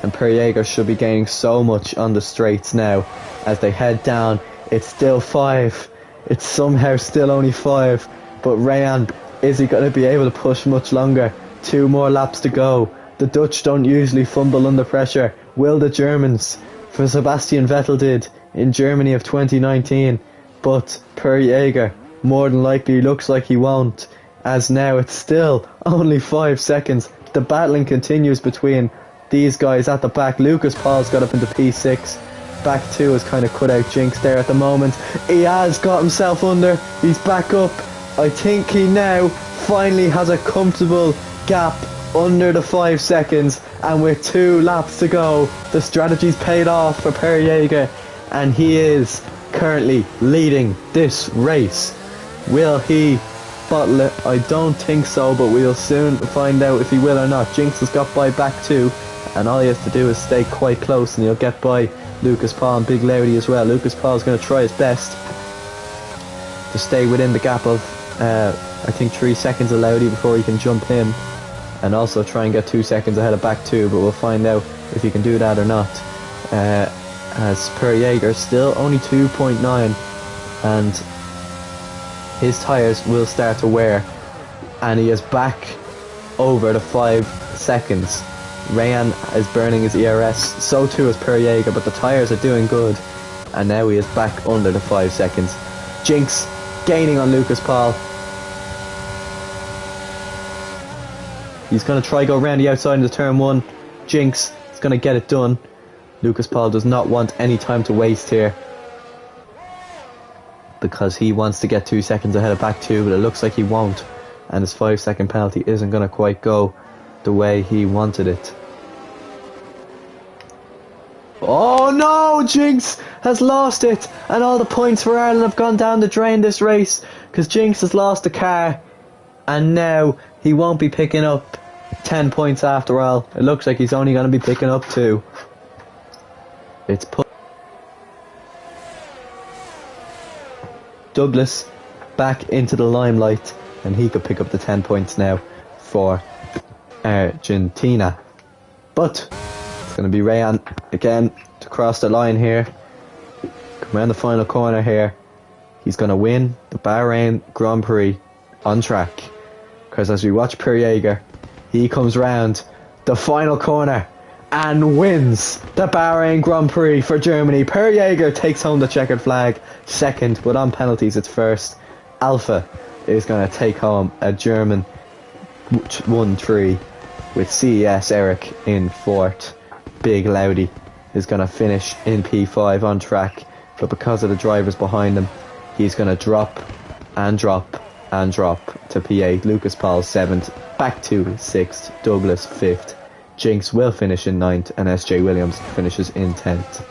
And Perriega should be gaining so much on the straights now as they head down. It's still 5. It's somehow still only 5. But Rayan, is he going to be able to push much longer? 2 more laps to go. The Dutch don't usually fumble under pressure. Will the Germans? For Sebastian Vettel did in Germany of 2019. But Perriega, more than likely, looks like he won't. As now it's still only 5 seconds. The battling continues between these guys at the back. Lucas Paul's got up into P6. Back 2 has kind of cut out Jinx there at the moment. He has got himself under. He's back up. I think he now finally has a comfortable gap under the 5 seconds. And with 2 laps to go, the strategy's paid off for Perriega. And he is currently leading this race. Will he bottle it? I don't think so, but we'll soon find out if he will or not. Jinx has got by back 2. And all he has to do is stay quite close and he'll get by Lucas Paul and Big Loudy as well. Lucas Paul's going to try his best to stay within the gap of I think 3 seconds of Loudy before he can jump him, and also try and get 2 seconds ahead of back 2, but we'll find out if he can do that or not. As Perriega still only 2.9 and his tyres will start to wear, and he is back over the 5 seconds. Rayan is burning his ERS, so too is Perriega, but the tyres are doing good, and now he is back under the 5 seconds. Jinx gaining on Lucas Paul. He's going to try go around the outside into turn 1. Jinx is going to get it done. Lucas Paul does not want any time to waste here, because he wants to get 2 seconds ahead of back 2, but it looks like he won't, and his 5-second penalty isn't going to quite go the way he wanted it. Oh no, Jinx has lost it, and all the points for Ireland have gone down the drain this race, because Jinx has lost the car, and now he won't be picking up 10 points after all. It looks like he's only going to be picking up 2. It's put Douglas back into the limelight, and he could pick up the 10 points now for Argentina. But it's going to be Rayan again to cross the line here. Come around the final corner here. He's going to win the Bahrain Grand Prix on track. Because as we watch Per Jaeger, he comes round the final corner and wins the Bahrain Grand Prix for Germany. Per Jaeger takes home the checkered flag, second, but on penalties it's first. Alpha is going to take home a German 1-3 with CES Eric in fourth. Big Laudy is going to finish in P5 on track, but because of the drivers behind him, he's going to drop and drop and drop to P8. Lucas Paul 7th, back to 6th, Douglas 5th. Jinx will finish in 9th, and SJ Williams finishes in 10th.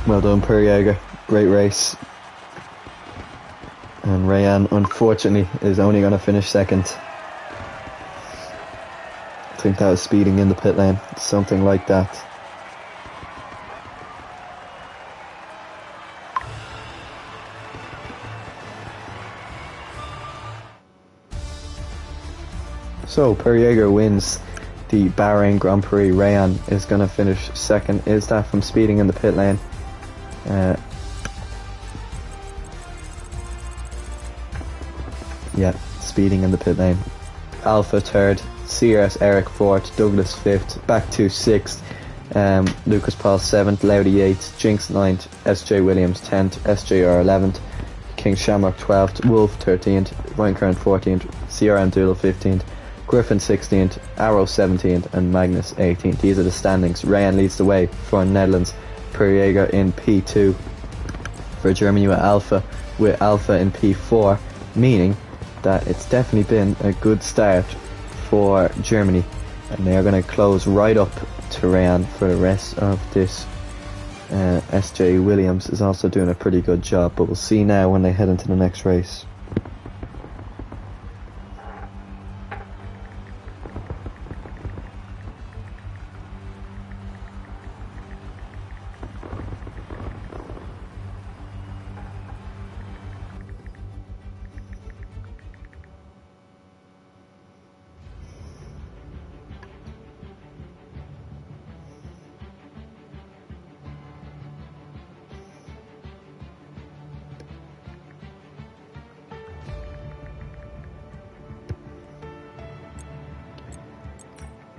Well done, Per Jaeger. Great race. And Rayan, unfortunately, is only going to finish second. I think that was speeding in the pit lane. Something like that. So, Per Jaeger wins the Bahrain Grand Prix. Rayan is going to finish second. Is that from speeding in the pit lane? Yeah, speeding in the pit lane. Alpha third, CRS Eric fourth, Douglas fifth, back to sixth, Lucas Paul seventh, Laudy eighth, Jinx ninth, SJ Williams 10th, SJR 11th, King Shamrock 12th, Wolf 13th, Ryan Kern 14th, CRM Doodle 15th, Griffin 16th, Arrow 17th, and Magnus 18th. These are the standings. Rayan leads the way for Netherlands. Per Jaeger in P2 for Germany with Alpha in P4, meaning that it's definitely been a good start for Germany, and they are going to close right up to Rayan for the rest of this. SJ Williams is also doing a pretty good job, but we'll see now when they head into the next race.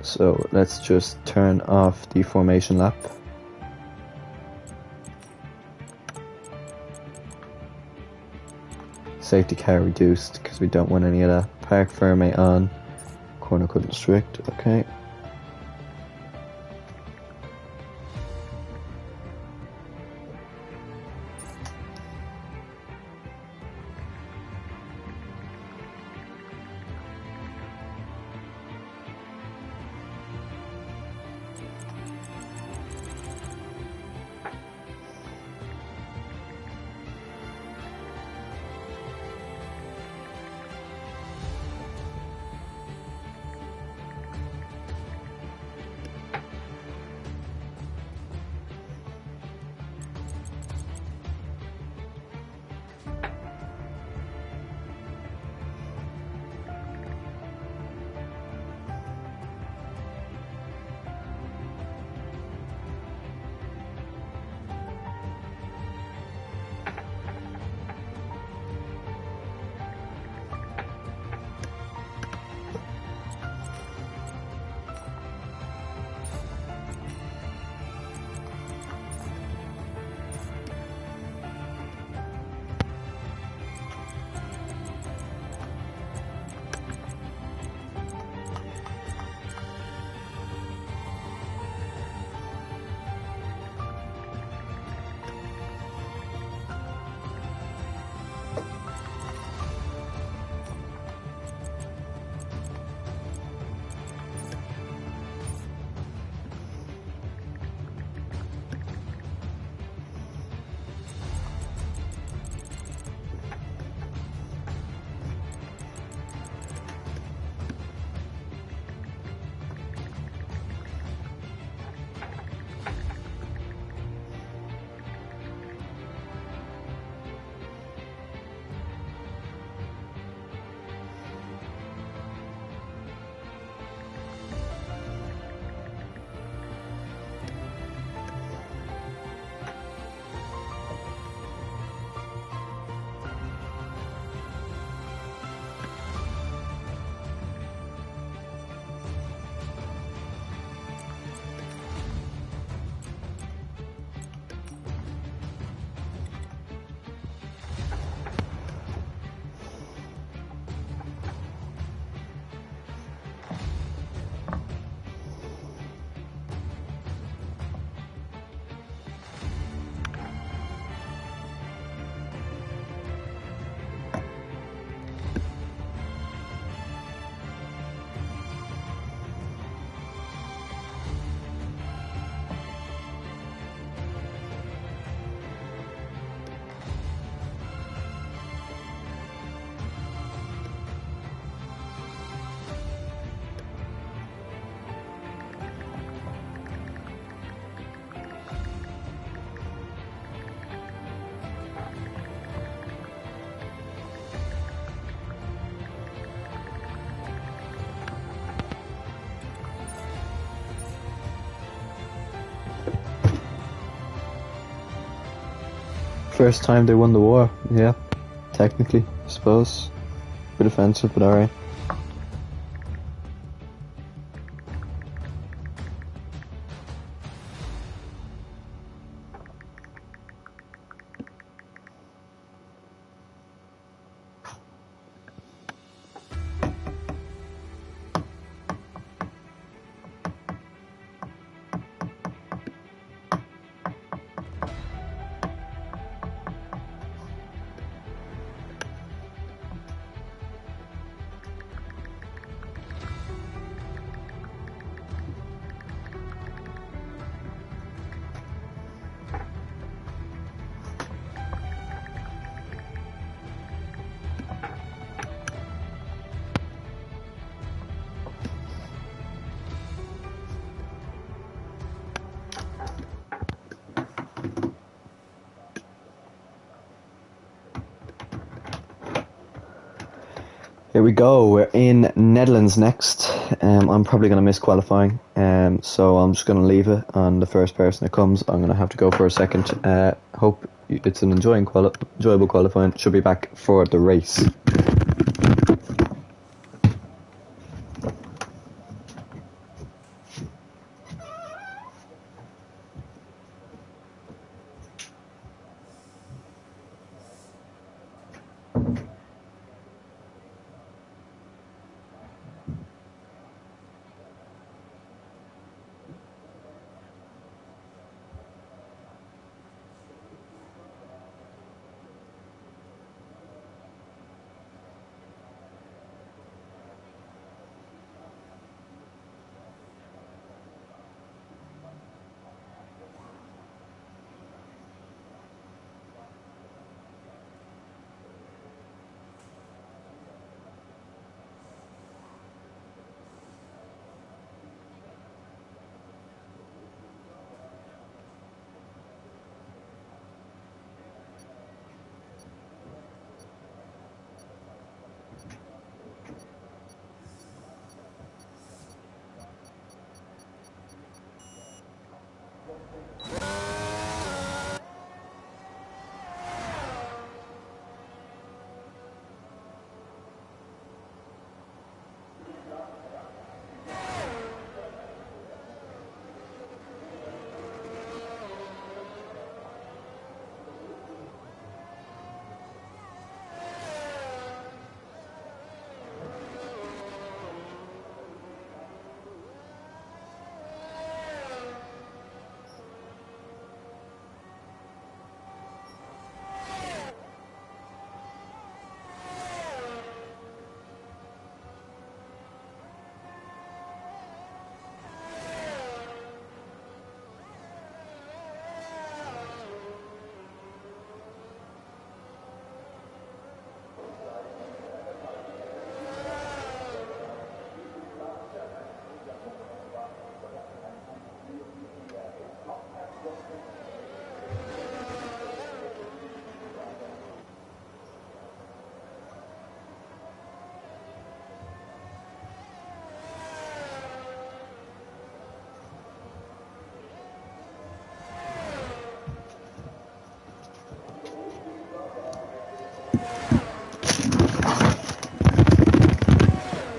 So let's just turn off the formation lap. Safety car reduced because we don't want any of that. Park Ferme on. Corner cut strict. Okay. First time they won the war, yeah. Technically, I suppose. Bit offensive, but alright. Here we go, we're in Netherlands next. I'm probably going to miss qualifying, so I'm just going to leave it on the first person that comes. I'm going to have to go for a second. Hope it's an enjoyable qualifying. Should be back for the race.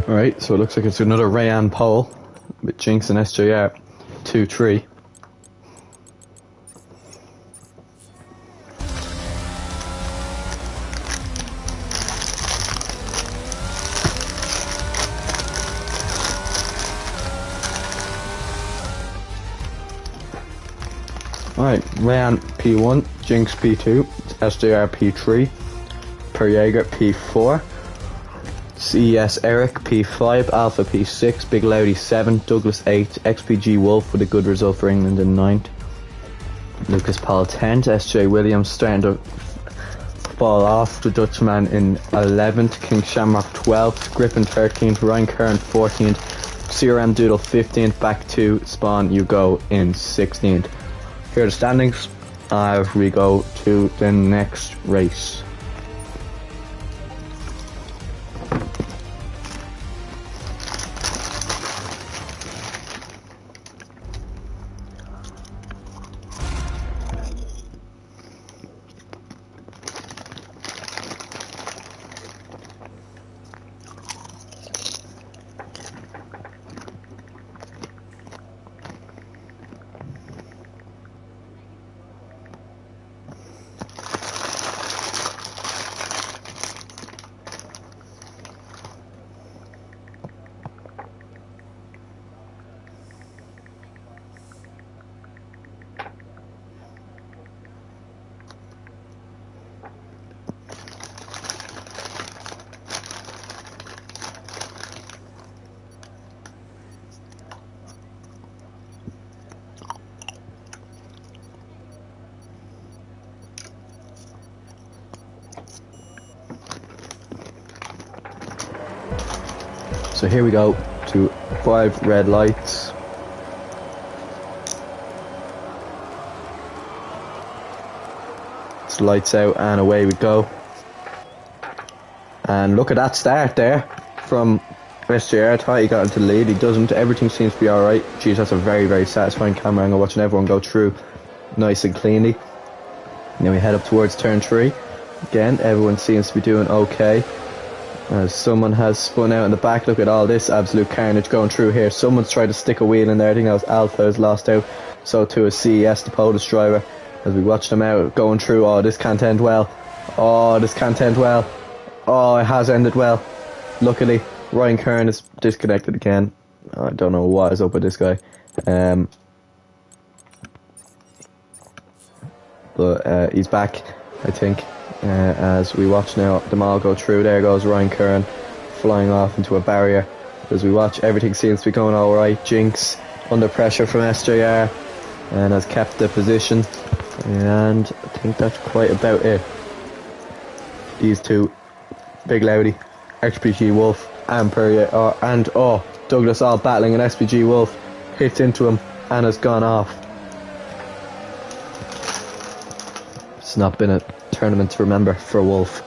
Alright, so it looks like it's another Rayan pole with Jinx and SJR 2-3. Alright, Rayan P1, Jinx P2, SJR P3, Perjaeger P4, CES Eric P5, Alpha P6, Big Loudy 7, Douglas 8, XPG Wolf with a good result for England in 9th, Lucas Paul 10th, SJ Williams starting to fall off, the Dutchman in 11th, King Shamrock 12th, Griffin 13th, Ryan Kern 14th, CRM Doodle 15th, back to Spawn You Go in 16th. Here are the standings. We go to the next race. So here we go to 5 red lights. It's lights out and away we go. And look at that start there from SJR. I thought he got into the lead. He doesn't. Everything seems to be alright. Geez, that's a very, very satisfying camera angle watching everyone go through nice and cleanly. Now we head up towards turn 3. Again, everyone seems to be doing okay. Someone has spun out in the back. Look at all this absolute carnage going through here. Someone's tried to stick a wheel in there. I think that was Alpha has lost out. So too is CES, the Polish driver. As we watch them out going through. Oh, this can't end well. Oh, this can't end well. Oh, it has ended well. Luckily, Ryan Kern is disconnected again. I don't know what is up with this guy. But he's back, I think. As we watch now them all go through. There goes Ryan Kern flying off into a barrier. As we watch, everything seems to be going alright. Jinx under pressure from SJR and has kept the position. And I think that's quite about it. These two, Big Loudy, SPG Wolf and Perrier, and Douglas all battling, and SPG Wolf hits into him and has gone off. It's not been a tournament to remember for Wolf.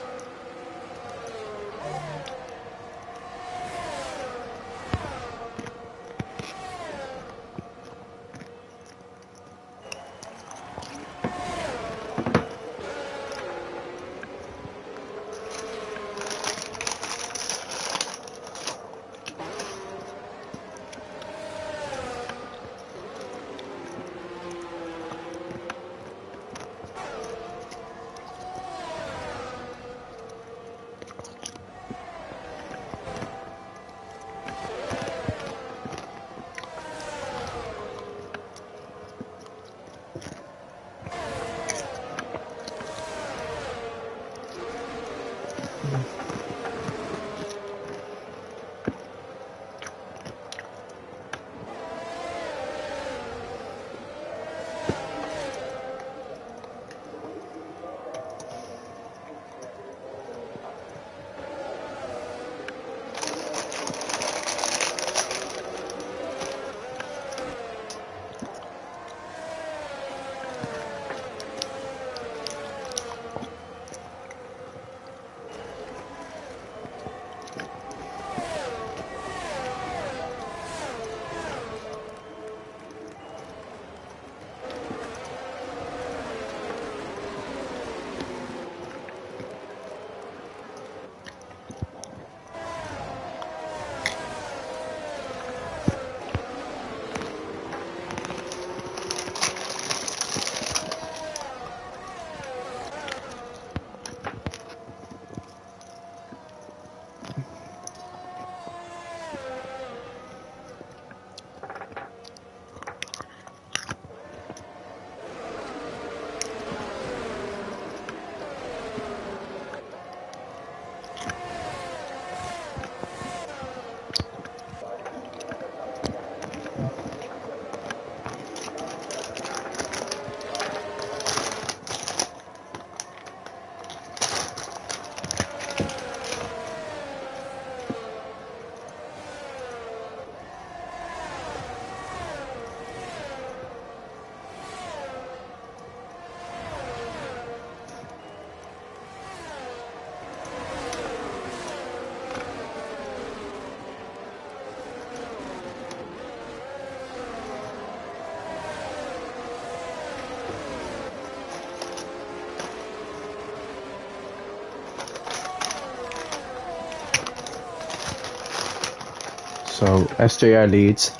So SJR leads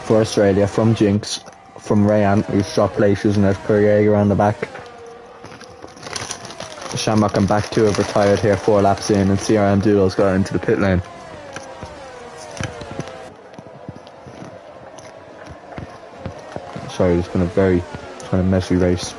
for Australia from Jinx, from Rayan, who's shot place using as Perrier around the back. Shamrock and back two have retired here 4 laps in, and CRM Doodle's got into the pit lane. Sorry, it's been a very kind of messy race.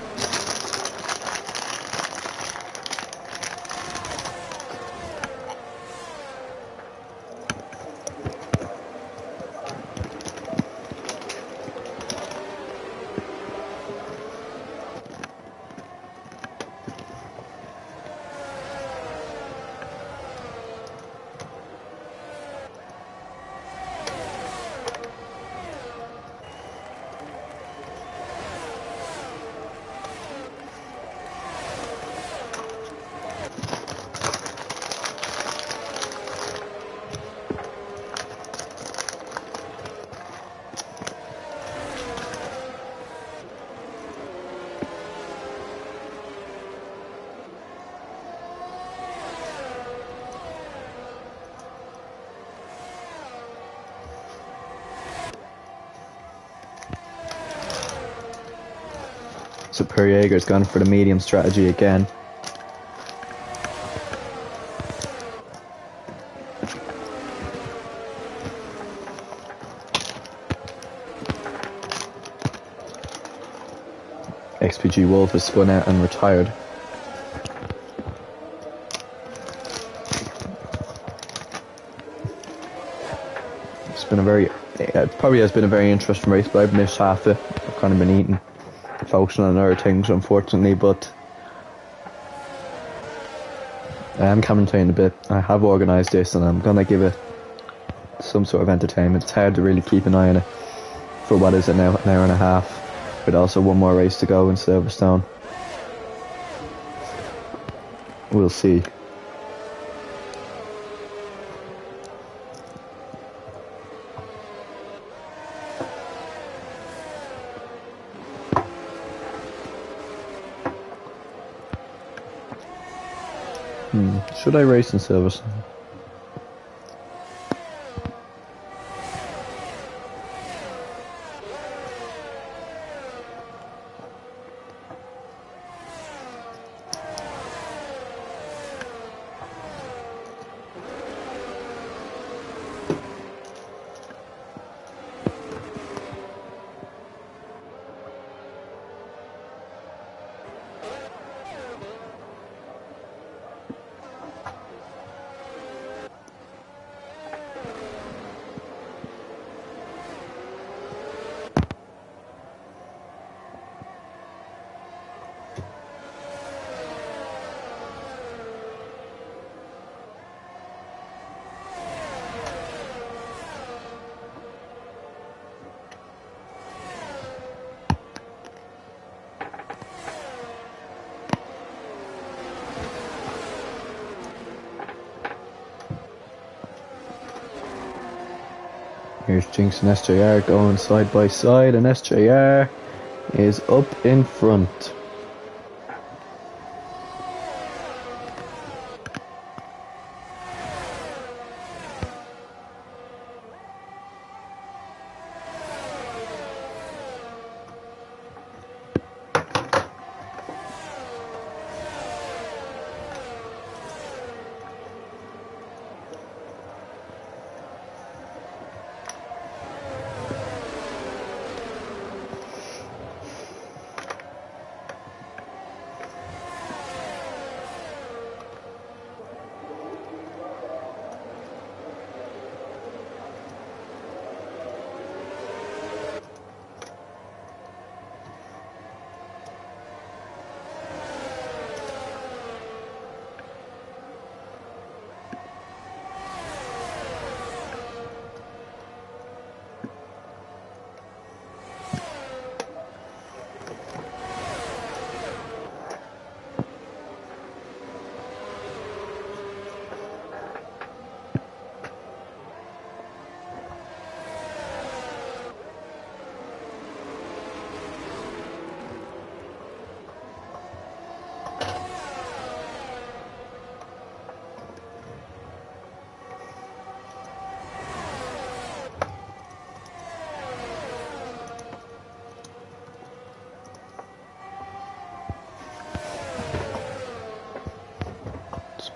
So Per Jaeger's gone for the medium strategy again. XPG Wolf has spun out and retired. It's been a very, it probably has been a very interesting race, but I've missed half it. I've kind of been eating, focusing on other things, unfortunately, but I am commentating a bit. I have organised this and I'm going to give it some sort of entertainment. It's hard to really keep an eye on it for what is it now, an hour and a half, with also one more race to go in Silverstone. We'll see. Should I race in Silverstone? Here's Jinx and SJR going side by side, and SJR is up in front.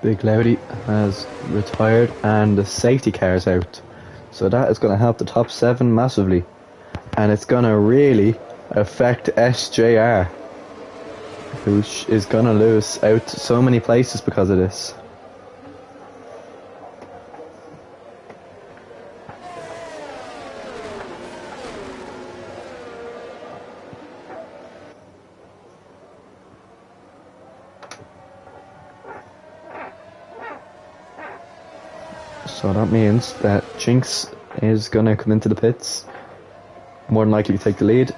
Big Loudy has retired and the safety car is out, so that is going to help the top 7 massively, and it's going to really affect SJR, who is going to lose out so many places because of this. So that means that Jinx is going to come into the pits, more than likely to take the lead.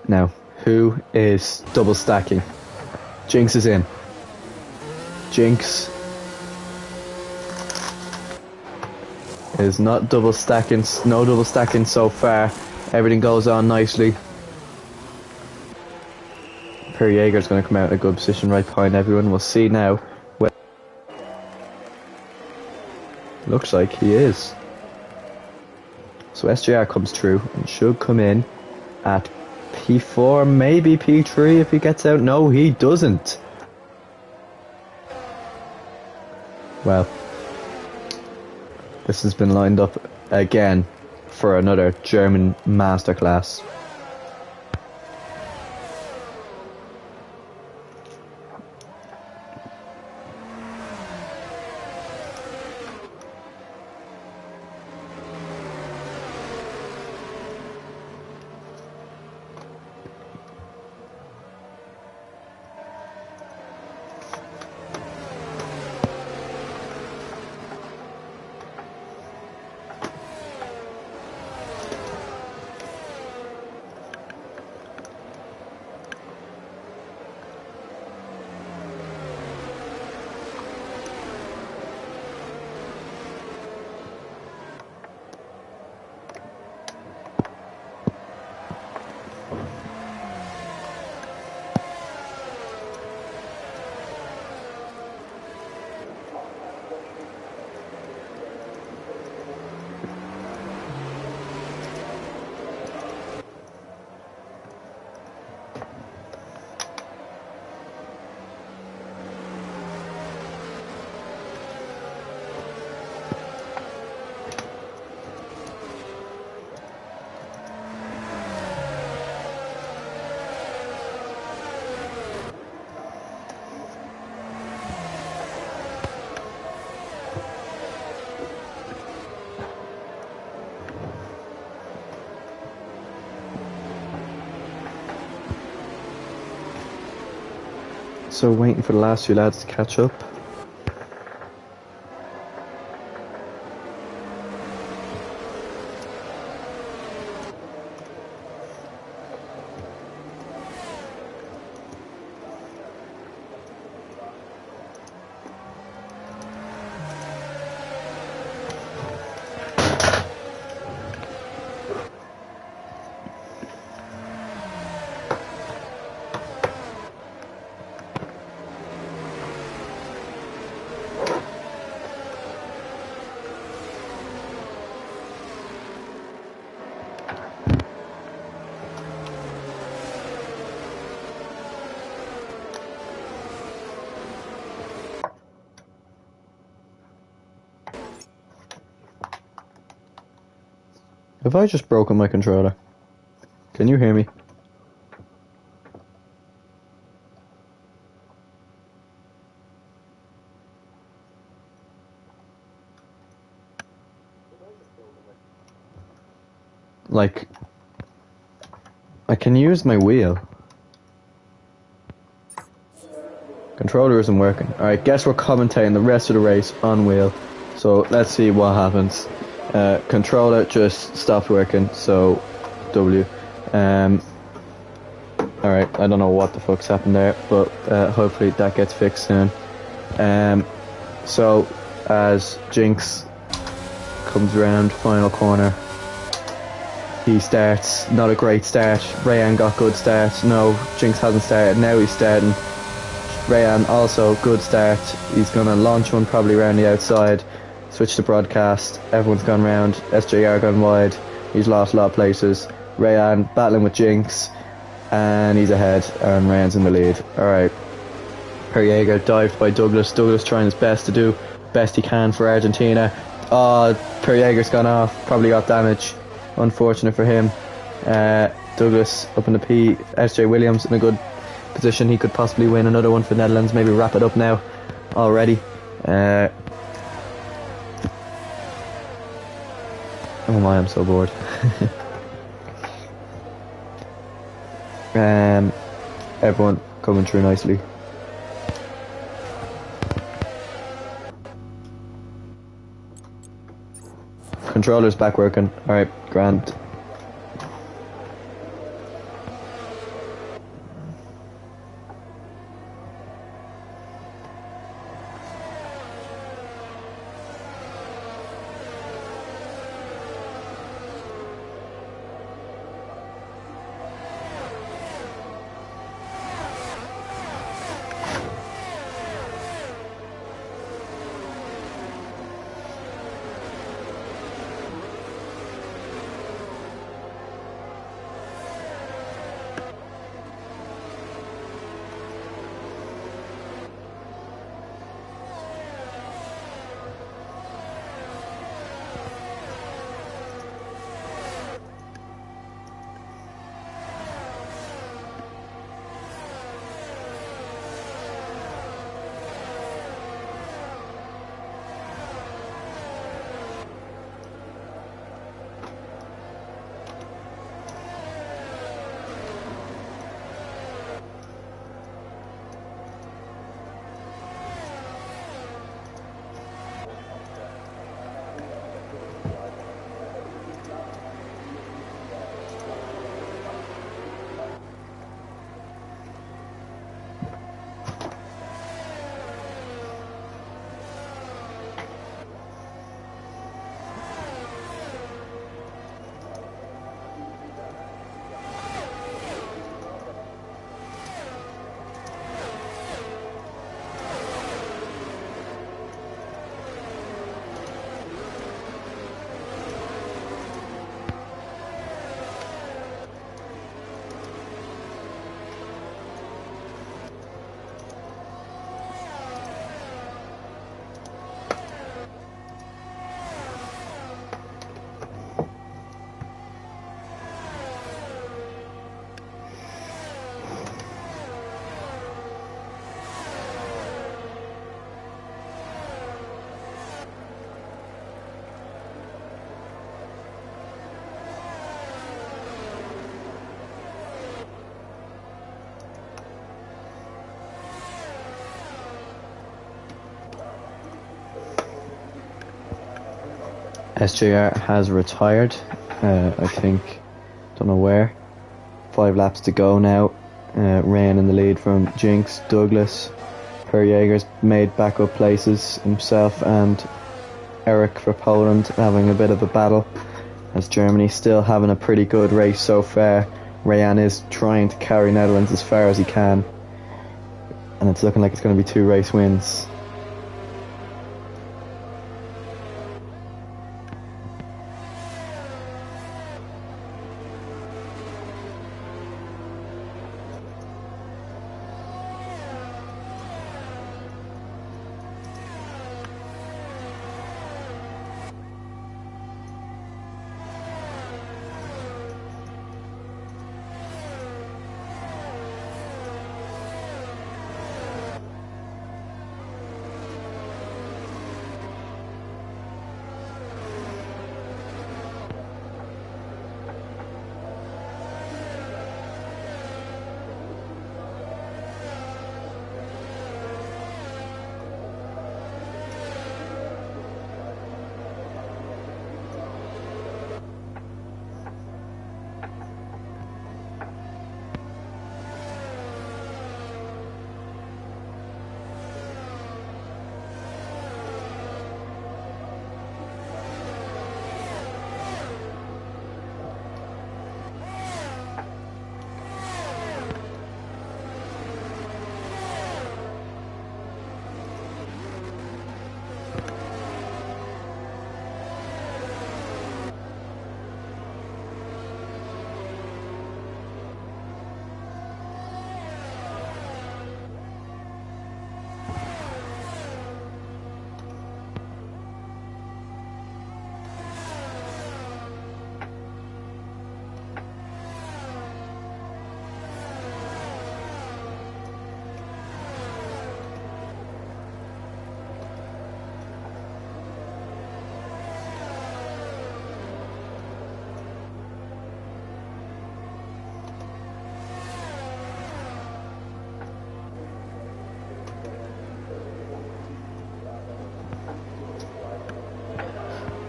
Now, who is double stacking? Jinx is in. Jinx is not double stacking, no double stacking so far. Everything goes on nicely. Per Jaeger's going to come out in a good position right behind everyone. We'll see now. Looks like he is. So SJR comes through and should come in at P4, maybe P3 if he gets out. No, he doesn't. Well, this has been lined up again for another German masterclass. So waiting for the last few lads to catch up. Have I just broken my controller? Can you hear me? Like, I can use my wheel. Controller isn't working. Alright, guess we're commentating the rest of the race on wheel. So let's see what happens. Controller just stopped working, so W. Alright, I don't know what the fuck's happened there, but hopefully that gets fixed soon. So as Jinx comes around final corner, he starts. Not a great start. Rayan got good start. No, Jinx hasn't started. Now he's starting. Rayan also good start. He's gonna launch one probably around the outside. Switch to broadcast. Everyone's gone round. SJR gone wide. He's lost a lot of places. Rayan battling with Jinx, and he's ahead. And Rayan's in the lead. All right. Perjaeger dived by Douglas. Douglas trying his best to do best he can for Argentina. Oh, Perjaeger's gone off. Probably got damage. Unfortunate for him. Douglas up in the P. SJ Williams in a good position. He could possibly win another one for the Netherlands. Maybe wrap it up now already. Oh my, I'm so bored. Everyone coming through nicely. Controller's back working. Alright, grand. SJR has retired, I think, don't know where. 5 laps to go now. Rain in the lead from Jinx, Douglas. Per Jaeger's made backup places, himself and Eric for Poland having a bit of a battle, as Germany still having a pretty good race so far. Rayan is trying to carry Netherlands as far as he can, and it's looking like it's going to be 2 race wins.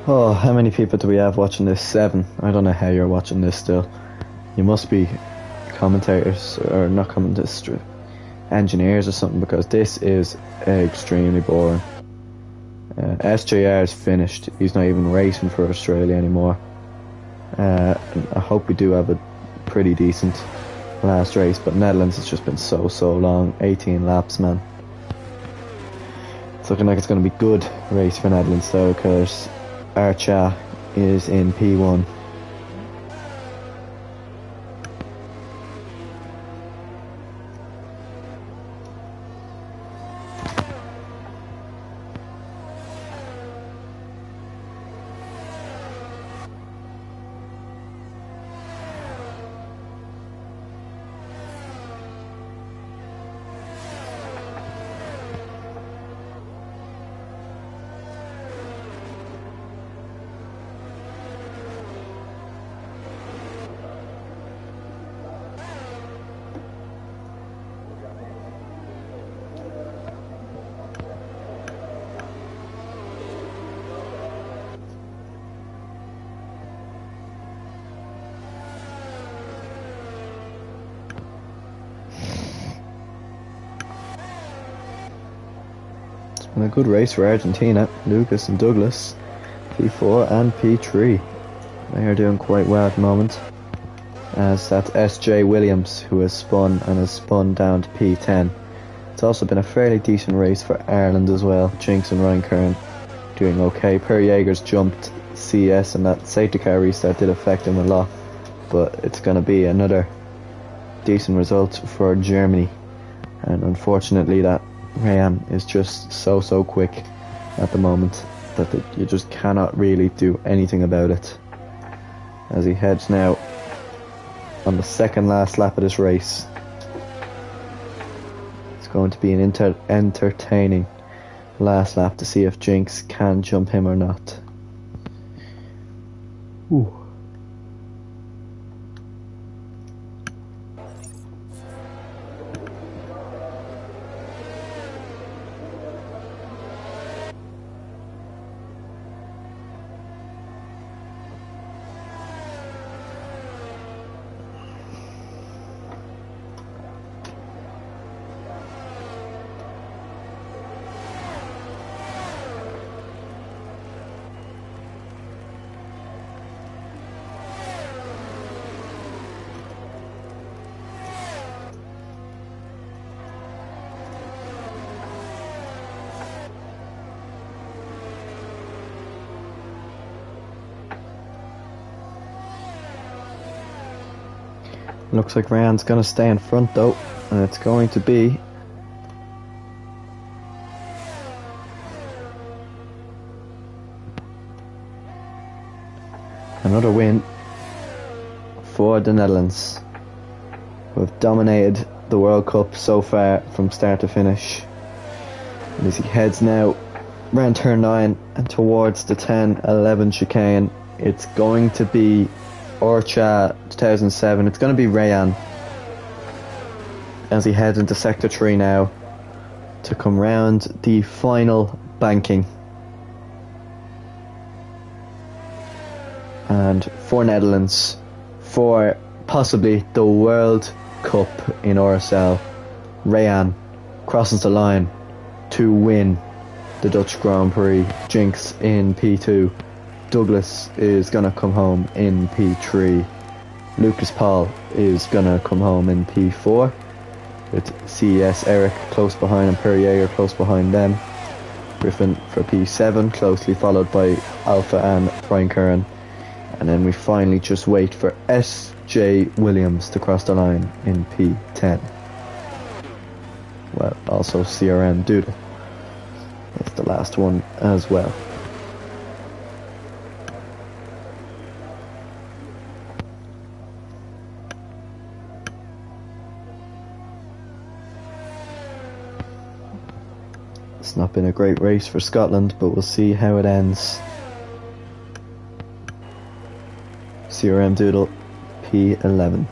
Oh, how many people do we have watching this? 7. I don't know how you're watching this still. You must be commentators, or not commentators, engineers or something, because this is extremely boring. SJR is finished. He's not even racing for Australia anymore. I hope we do have a pretty decent last race, but Netherlands has just been so long. 18 laps, man. It's looking like it's going to be good race for Netherlands though, because Archa is in P1. And a good race for Argentina. Lucas and Douglas, P4 and P3. They are doing quite well at the moment. As that's SJ Williams who has spun down to P10. It's also been a fairly decent race for Ireland as well. Jinx and Ryan Kern doing okay. Per Jaeger's jumped CS, and that safety car restart did affect him a lot. But it's going to be another decent result for Germany. And unfortunately that Rayan is just so quick at the moment that you just cannot really do anything about it. As he heads now on the second last lap of this race. It's going to be an entertaining last lap to see if Jinx can jump him or not. Ooh. Looks like Ryan's going to stay in front though, and it's going to be another win for the Netherlands, who have dominated the World Cup so far from start to finish. And as he heads now round turn 9 and towards the 10-11 chicane, it's going to be Orcha 2007. It's going to be Rayan as he heads into sector 3 now to come round the final banking. And for Netherlands, for possibly the World Cup in RSL, Rayan crosses the line to win the Dutch Grand Prix. Jinx in P2. Douglas is going to come home in P3. Lucas Paul is going to come home in P4, with CES Eric close behind and Per Jaeger close behind them. Griffin for P7, closely followed by Alpha and Brian Curran. And then we finally just wait for S.J. Williams to cross the line in P10. Well, also CRM Doodle is the last one as well. It's not been a great race for Scotland, but we'll see how it ends. CRM Doodle, P11.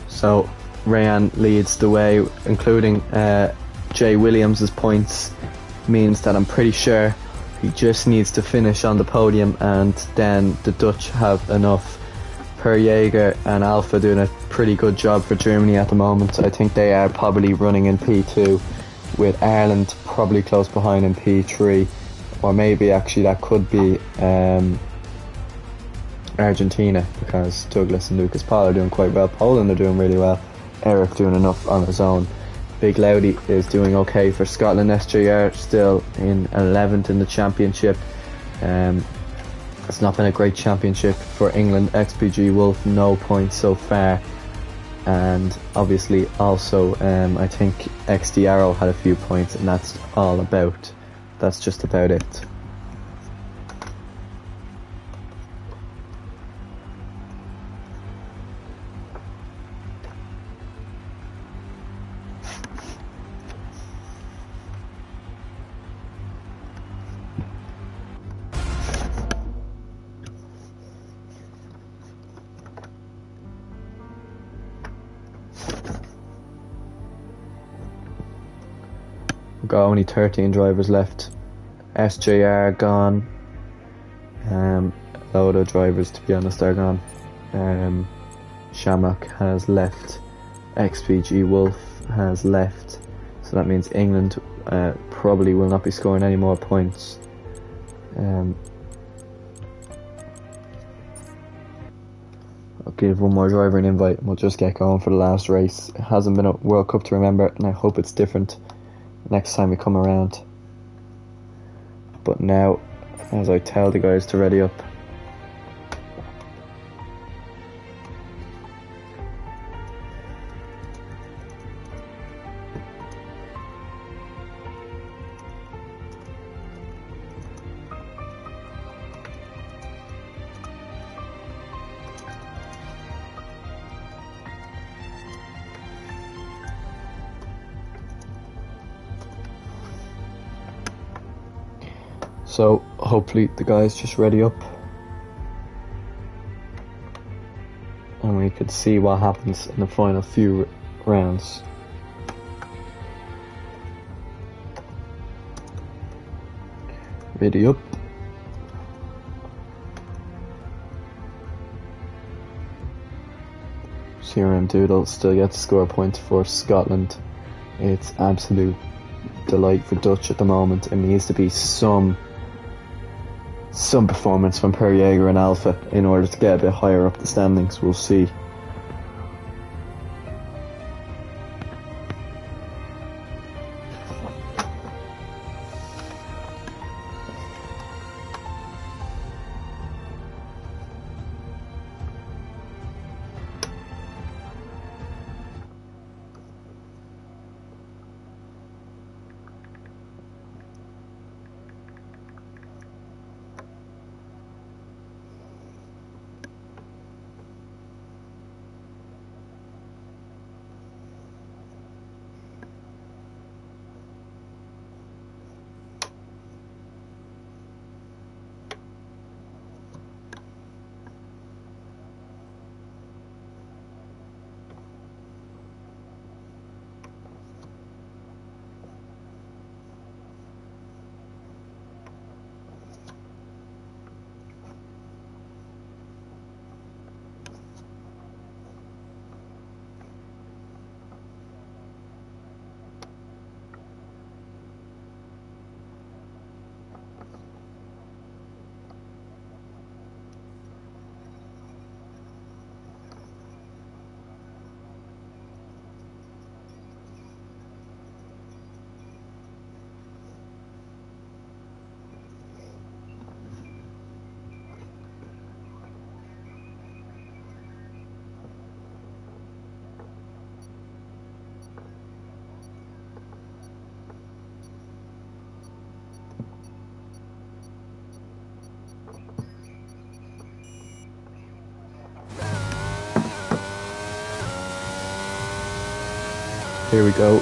So Rayan leads the way, including Jay Williams' points, means that I'm pretty sure he just needs to finish on the podium, and then the Dutch have enough. Per Jaeger and Alpha doing a pretty good job for Germany at the moment. I think they are probably running in P2, with Ireland probably close behind in P3, or maybe actually that could be Argentina, because Douglas and Lucas Paul are doing quite well. Poland are doing really well. Eric doing enough on his own. Big Loudy is doing okay for Scotland. SJR still in 11th in the championship. It's not been a great championship for England. XPG Wolf, no points so far. And obviously also I think XD Arrow had a few points, and that's just about it. Got only 13 drivers left. SJR gone. A load of drivers, to be honest, are gone. Shamak has left. XPG Wolf has left. So that means England probably will not be scoring any more points. I'll give one more driver an invite and we'll just get going for the last race. It hasn't been a World Cup to remember, and I hope it's different next time we come around. But now, as I tell the guys to ready up, so hopefully the guys just ready up and we could see what happens in the final few rounds. Ready up. CRM Doodle still gets to score points for Scotland. It's absolute delight for Dutch at the moment. It needs to be some performance from Per Jaeger and Alpha in order to get a bit higher up the standings. We'll see. Here we go.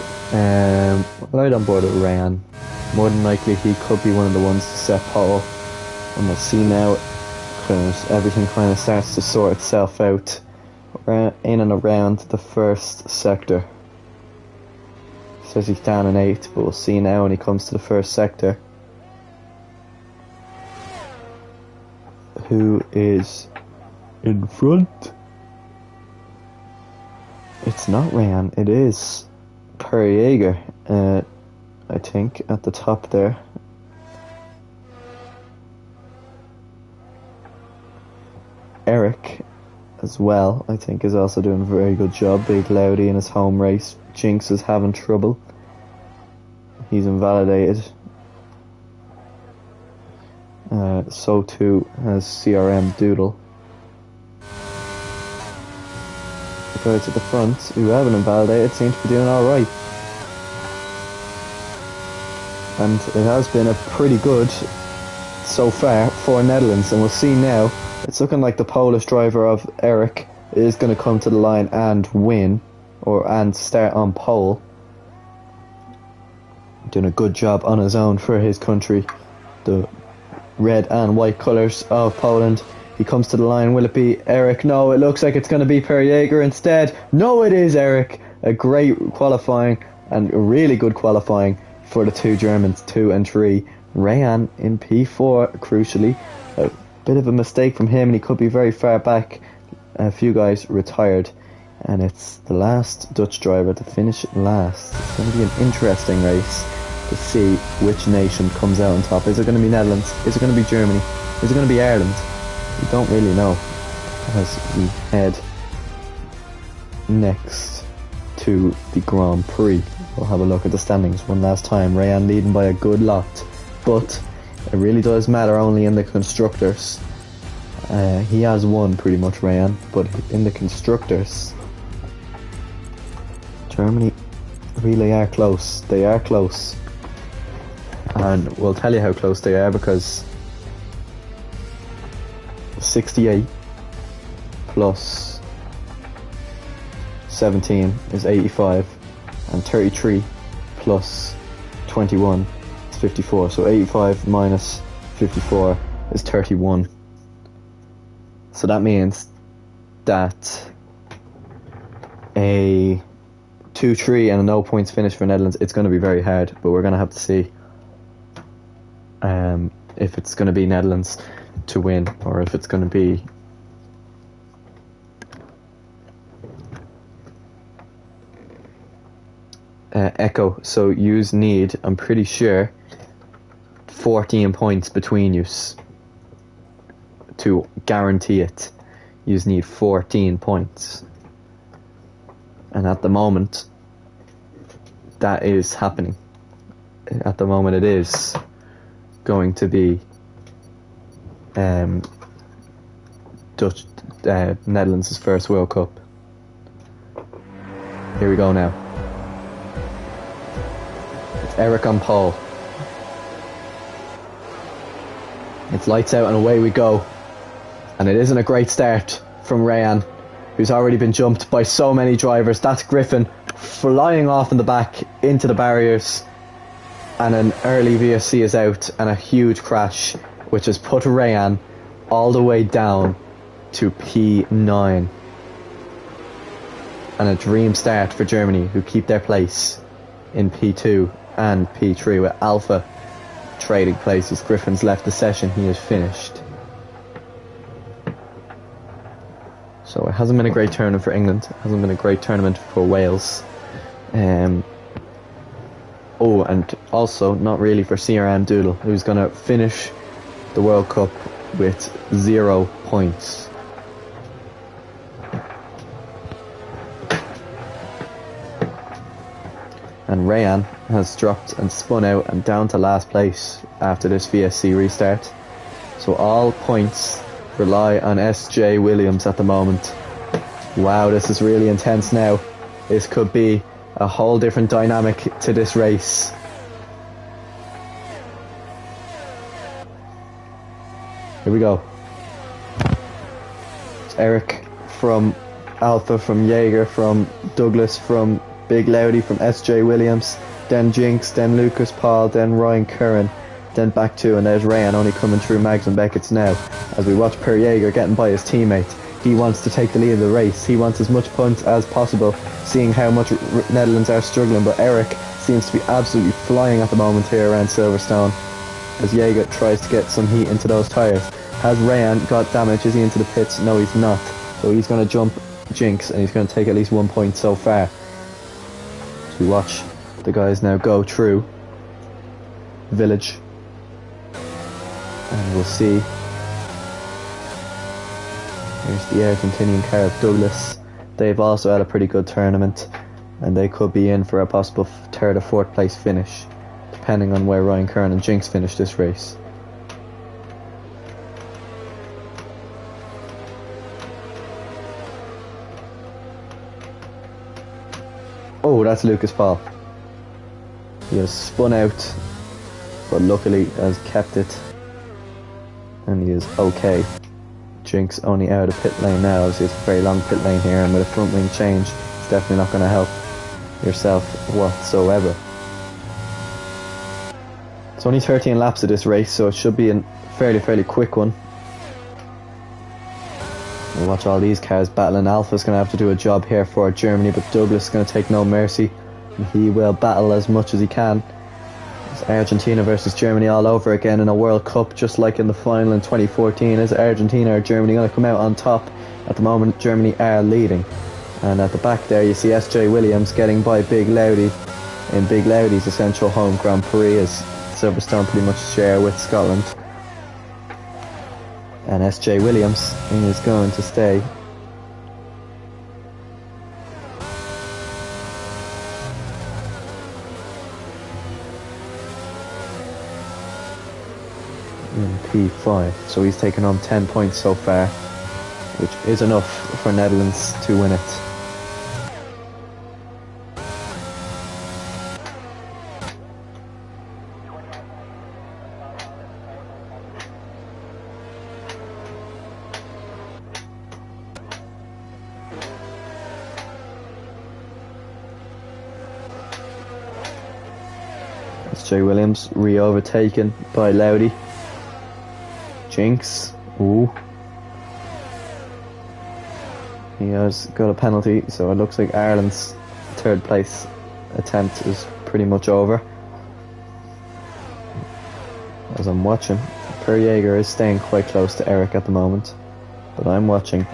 Right on board with Ryan. More than likely he could be one of the ones to set pole. And we'll see now, because everything kind of starts to sort itself out in and around the first sector. Says he's down in 8th, but we'll see now when he comes to the first sector who is in front. It's not Ryan, it is Per Jaeger, I think, at the top there. Eric, as well, I think, is also doing a very good job. Big Loudy in his home race. Jinx is having trouble. He's invalidated. So too has CRM Doodle. The guys at the front, who haven't invalidated, seem to be doing alright. And it has been a pretty good so far for Netherlands, and we'll see now. It's looking like the Polish driver of Eric is going to come to the line and win, and start on pole. Doing a good job on his own for his country. The red and white colours of Poland. He comes to the line. Will it be Eric? No, it looks like it's going to be Per Jaeger instead. No, it is Eric. A great qualifying and a really good qualifying for the two Germans, 2 and 3. Rayan in P4, crucially. A bit of a mistake from him, and he could be very far back. A few guys retired, and it's the last Dutch driver to finish last. It's going to be an interesting race to see which nation comes out on top. Is it going to be Netherlands? Is it going to be Germany? Is it going to be Ireland? We don't really know as we head next to the Grand Prix. We'll have a look at the standings one last time. Rayan leading by a good lot, but it really does matter only in the constructors. He has won pretty much, Rayan, but in the constructors, Germany really are close. They are close, and we'll tell you how close they are because 68 plus 17 is 85, and 33 plus 21 is 54. So 85 minus 54 is 31. So that means that a 2-3 and a no points finish for Netherlands, it's going to be very hard, but we're going to have to see if it's going to be Netherlands to win or if it's going to be Echo. So yous need, I'm pretty sure, 14 points between yous to guarantee it. Yous need 14 points, and at the moment that is happening. At the moment it is going to be Netherlands' first World Cup. Here we go now. It's Eric on pole. It's lights out and away we go. And it isn't a great start from Rayan, who's already been jumped by so many drivers. That's Griffin flying off in the back into the barriers. And an early VSC is out and a huge crash, which has put Rayan all the way down to P9. And a dream start for Germany, who keep their place in P2 and P3 with Alpha trading places. Griffin's left the session, he is finished. So it hasn't been a great tournament for England, it hasn't been a great tournament for Wales. Oh, and also not really for CRM Doodle, who's going to finish the World Cup with 0 points. And Rayan has dropped and spun out and down to last place after this VSC restart. So all points rely on SJ Williams at the moment. Wow, this is really intense now. This could be a whole different dynamic to this race. Here we go. It's Eric from Alpha, from Jaeger, from Douglas, from Big Loudy, from SJ Williams, then Jinx, then Lucas Paul, then Ryan Curran, then back to, and there's Rayan only coming through Mags and Beckett's now. As we watch Per Jaeger getting by his teammate, he wants to take the lead of the race. He wants as much points as possible, seeing how much Netherlands are struggling, but Eric seems to be absolutely flying at the moment here around Silverstone as Jaeger tries to get some heat into those tyres. Has Rayan got damage? Is he into the pits? No, he's not. So he's going to jump Jinx and he's going to take at least 1 point so far. So we watch the guys now go through Village and we'll see. Here's the Argentinian car of Douglas. They've also had a pretty good tournament and they could be in for a possible 3rd or 4th place finish, depending on where Ryan Curran and Jinx finish this race. Oh, that's Lucas Paul. He has spun out, but luckily has kept it, and he is okay. Jinx only out of pit lane now, as it's a very long pit lane here, and with a front wing change, it's definitely not going to help yourself whatsoever. It's only 13 laps of this race, so it should be a fairly quick one. We'll watch all these cars battling. Alpha's going to have to do a job here for Germany, but Douglas is going to take no mercy. And he will battle as much as he can. It's Argentina versus Germany all over again in a World Cup, just like in the final in 2014. Is Argentina or Germany going to come out on top? At the moment, Germany are leading. And at the back there, you see SJ Williams getting by Big Loudy in Big Loudy's essential home Grand Prix, as Silverstone pretty much share with Scotland. And SJ Williams is going to stay in P5, so he's taken on 10 points so far, which is enough for Netherlands to win it. SJ Williams re-overtaken by Loudy. Jinx. Ooh. He has got a penalty, so it looks like Ireland's third place attempt is pretty much over. As I'm watching, Per Jaeger is staying quite close to Eric at the moment, but I'm watching.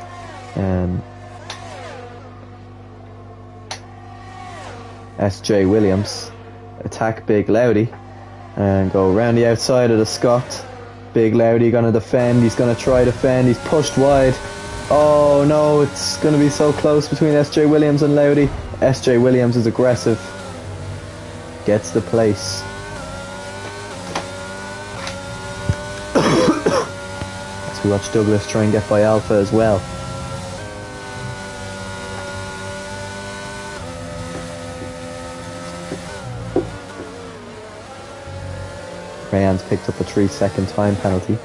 SJ Williams attack Big Loudy and go around the outside of the Scot. Big Loudy gonna defend, he's gonna try defend, he's pushed wide. Oh no, it's gonna be so close between SJ Williams and Loudy. SJ Williams is aggressive, gets the place. As we watch Douglas try and get by Alpha as well. Rayan's picked up a 3-second time penalty.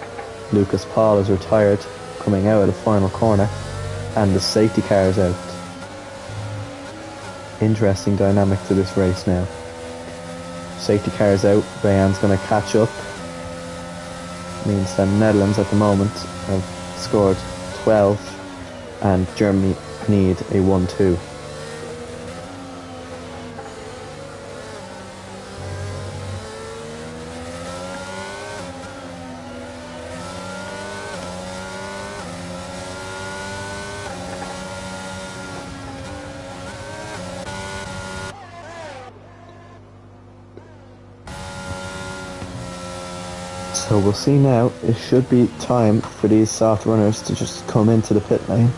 Lucas Paul is retired, coming out of the final corner, and the safety car is out. Interesting dynamic to this race now. Safety car is out, Rayan's going to catch up. Means that Netherlands at the moment have scored 12 and Germany need a 1-2. So we'll see now, it should be time for these soft runners to just come into the pit lane.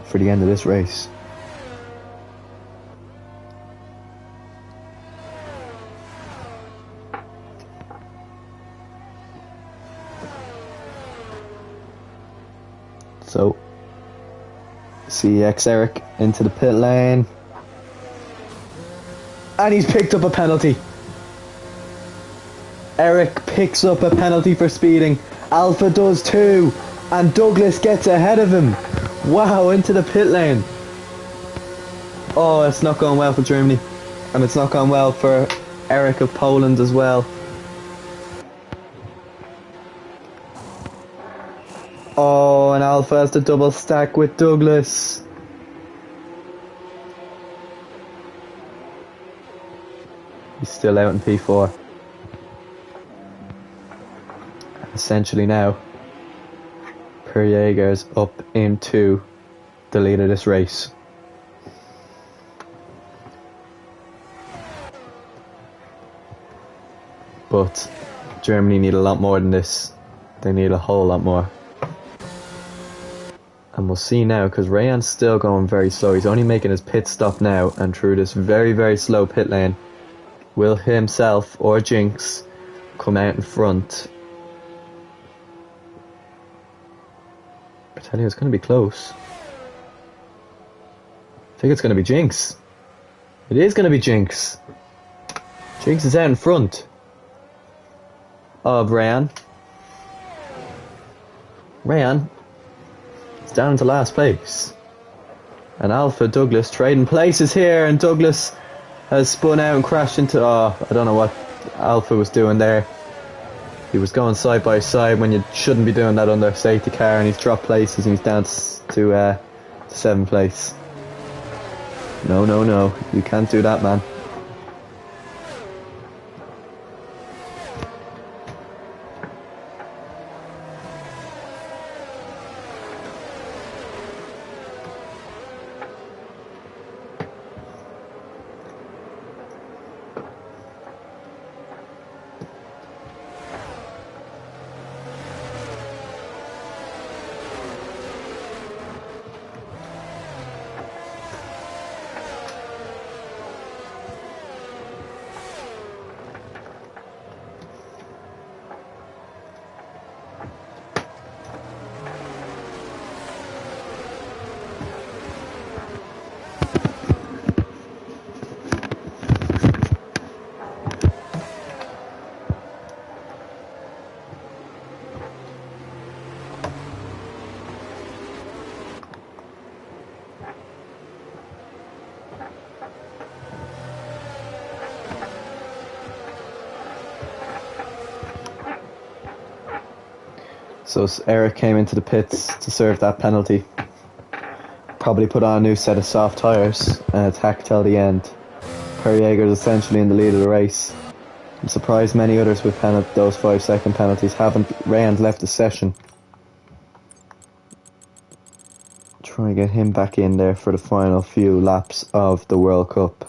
For the end of this race. So, CX Eric into the pit lane. And he's picked up a penalty. Eric picks up a penalty for speeding. Alpha does too. And Douglas gets ahead of him. Wow, into the pit lane. Oh, it's not going well for Germany. And it's not going well for Eric of Poland as well. Oh, and Alpha has the double stack with Douglas. He's still out in P4. Essentially now, Per Jaeger's up into the lead of this race. But Germany need a lot more than this. They need a whole lot more. And we'll see now, because Rayan's still going very slow. He's only making his pit stop now, and through this very, very slow pit lane, will himself or Jinx come out in front? I tell you, it's going to be close. I think it's going to be Jinx. It is going to be Jinx. Jinx is out in front of Rayan. Rayan is down to last place. And Alpha Douglas trading places here, and Douglas has spun out and crashed into... Oh, I don't know what Alpha was doing there. He was going side by side when you shouldn't be doing that under safety car, and he's dropped places and he's down to 7th place. No, no, no. You can't do that, man. So Eric came into the pits to serve that penalty, probably put on a new set of soft tyres and attack till the end. Per Jaeger's essentially in the lead of the race. I'm surprised many others with those 5-second penalties haven't. Rayan's left the session. Try and get him back in there for the final few laps of the World Cup.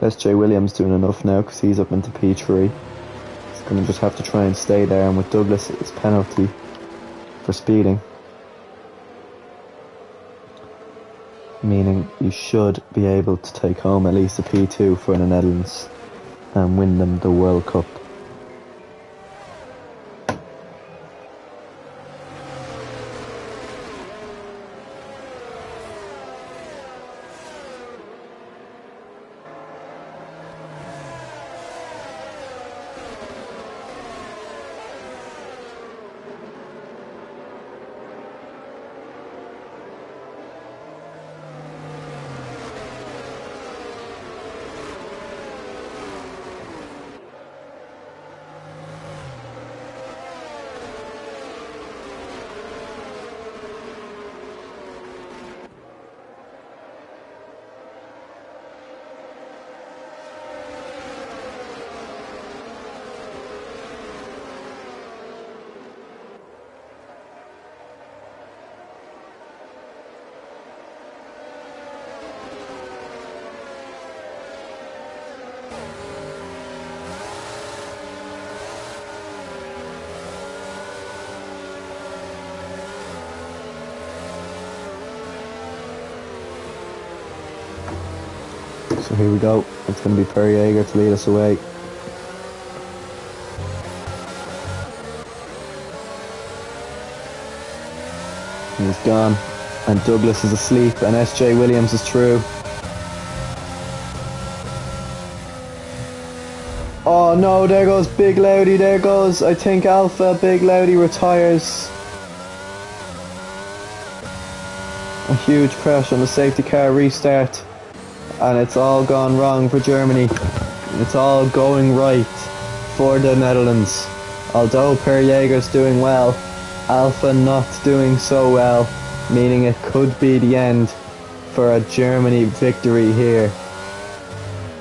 SJ Williams doing enough now because he's up into P3. He's going to just have to try and stay there, and with Douglas it's penalty for speeding, meaning you should be able to take home at least a P2 for the Netherlands and win them the World Cup. So here we go. It's going to be Per Jaeger to lead us away. He's gone. And Douglas is asleep. And SJ Williams is through. Oh no, there goes Big Loudy. There goes, I think, Alpha. Big Loudy retires. A huge crash on the safety car restart. And it's all gone wrong for Germany. It's all going right for the Netherlands. Although Per Jaeger's doing well, Alpha not doing so well, meaning it could be the end for a Germany victory here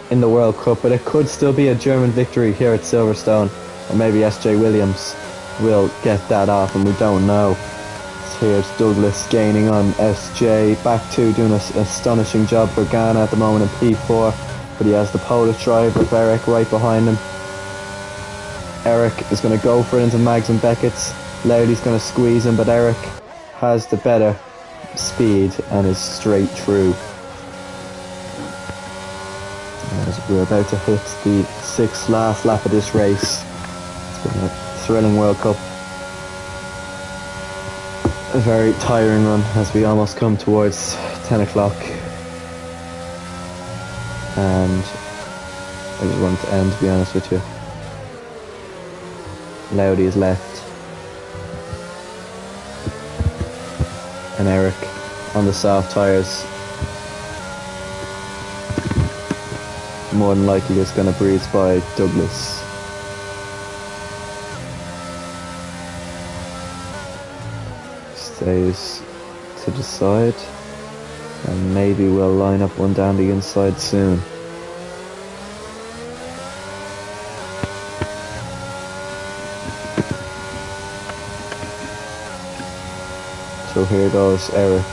in the World Cup. But it could still be a German victory here at Silverstone, or maybe SJ Williams will get that off, and we don't know. Here's Douglas gaining on SJ. Back to doing an astonishing job for Ghana at the moment in P4, but he has the Polish driver of Eric right behind him. Eric is going to go for it into Mags and Beckett's. Loudy's going to squeeze him, but Eric has the better speed and is straight through. As we're about to hit the 6th last lap of this race. It's been a thrilling World Cup. A very tiring run as we almost come towards 10 o'clock, and I just want to end, to be honest with you. Loudy is left and Eric on the soft tyres more than likely is going to breeze by Douglas. Stays to the side, and maybe we'll line up one down the inside soon. So here goes Eric,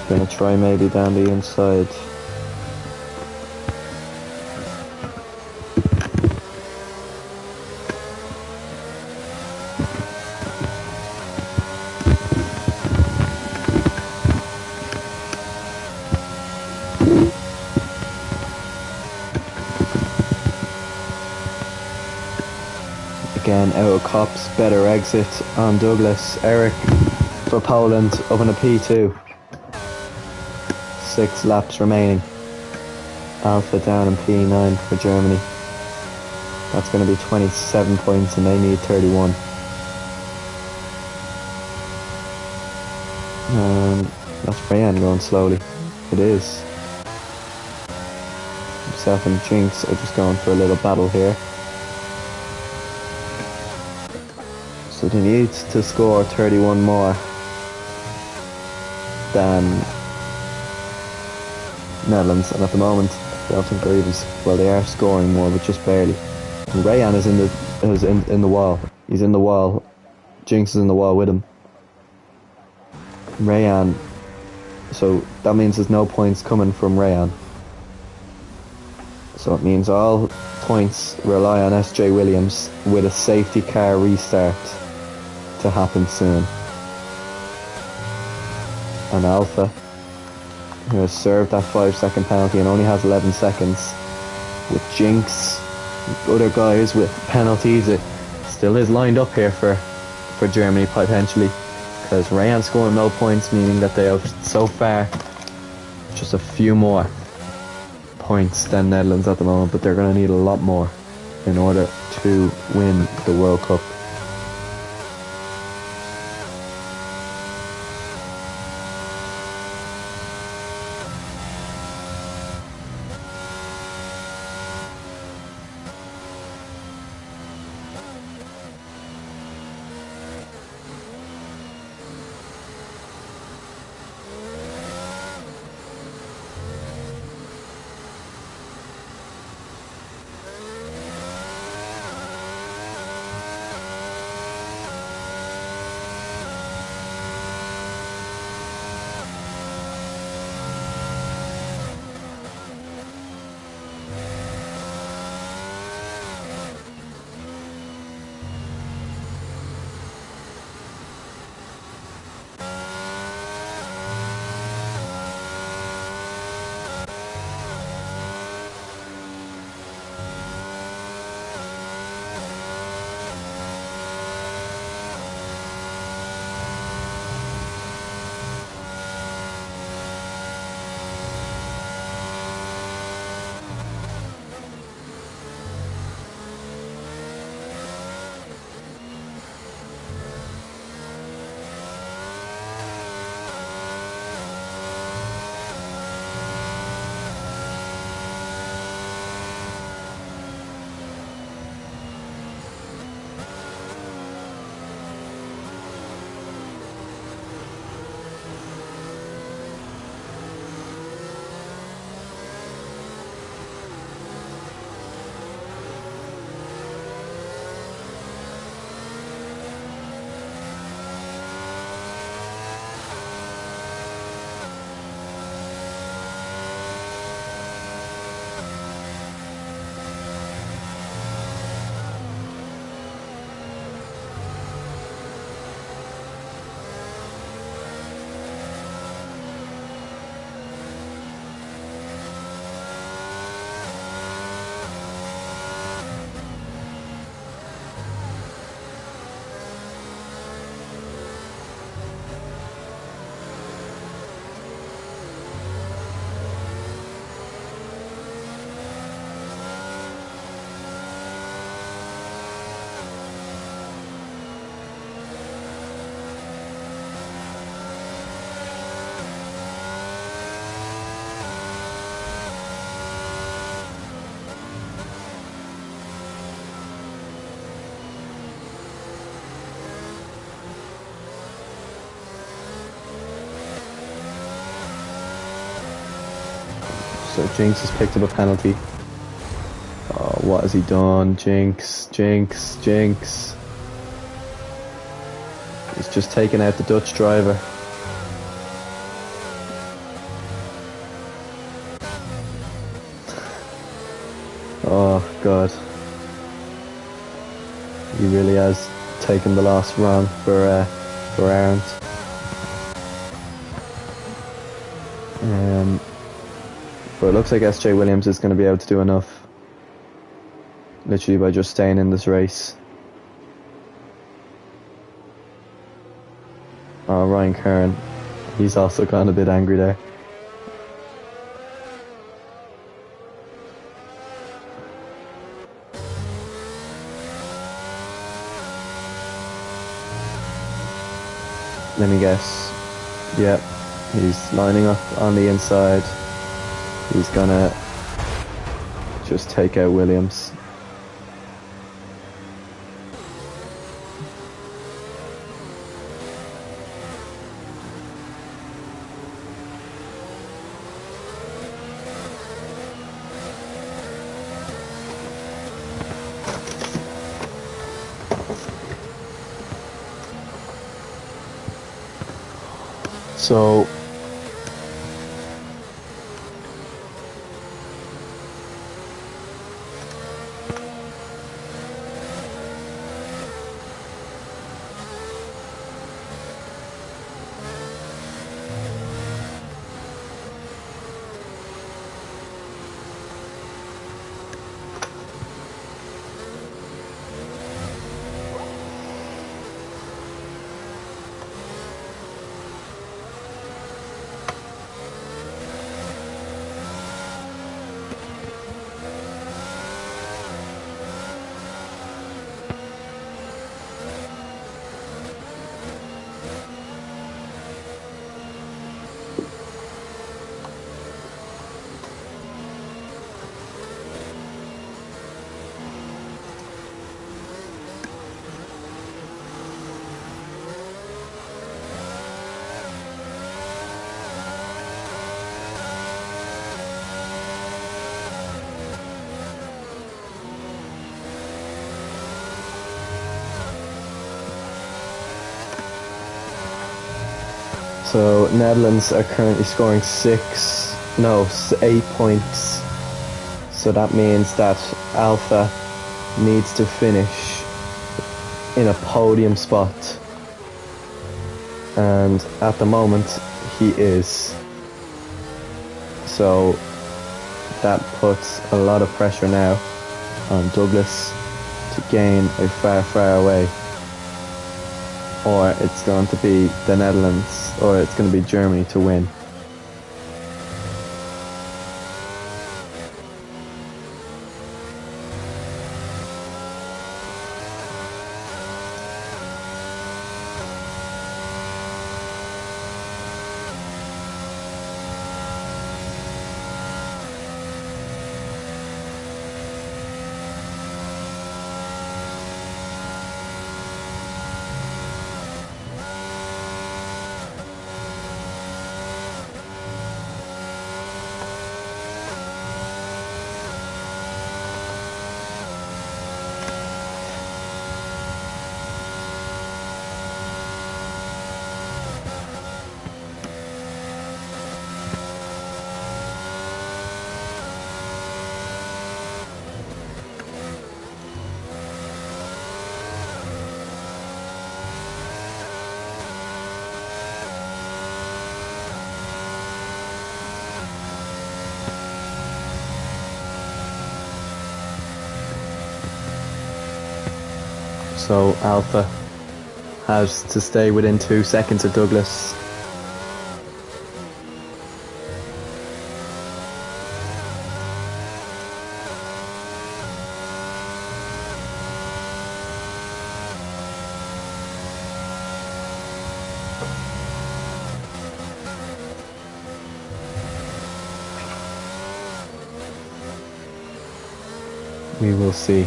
gonna try maybe down the inside. Again, out of Kopp's better exit on Douglas. Eric for Poland up in a P2. 6 laps remaining. Alpha down in P9 for Germany. That's going to be 27 points and they need 31. That's Brian going slowly. It is. Himself and Jinx are just going for a little battle here. So they need to score 31 more than Netherlands, and at the moment I don't think they're even, well, they are scoring more, but just barely. And Rayan is in the wall. He's in the wall. Jinx is in the wall with him. Rayan, so that means there's no points coming from Rayan. So it means all points rely on SJ Williams with a safety car restart to happen soon. And Alpha, who has served that 5-second penalty and only has 11 seconds, with Jinx, other guys with penalties, it still is lined up here for Germany potentially, because Rayan scoring no points, meaning that they have so far just a few more points than Netherlands at the moment, but they're going to need a lot more in order to win the World Cup. So Jinx has picked up a penalty. Oh, what has he done? Jinx, Jinx, Jinx. He's just taken out the Dutch driver. Oh God. He really has taken the loss wrong for Aaron. But it looks like SJ Williams is going to be able to do enough, literally by just staying in this race. Oh, Ryan Curran, he's also gone a bit angry there. Let me guess. Yep, he's lining up on the inside. He's gonna just take out Williams. So Netherlands are currently scoring 8 points. So that means that Alpha needs to finish in a podium spot. And at the moment, he is. So that puts a lot of pressure now on Douglas to gain a far away. Or it's going to be the Netherlands, or it's going to be Germany to win. So Alpha has to stay within 2 seconds of Douglas. We will see.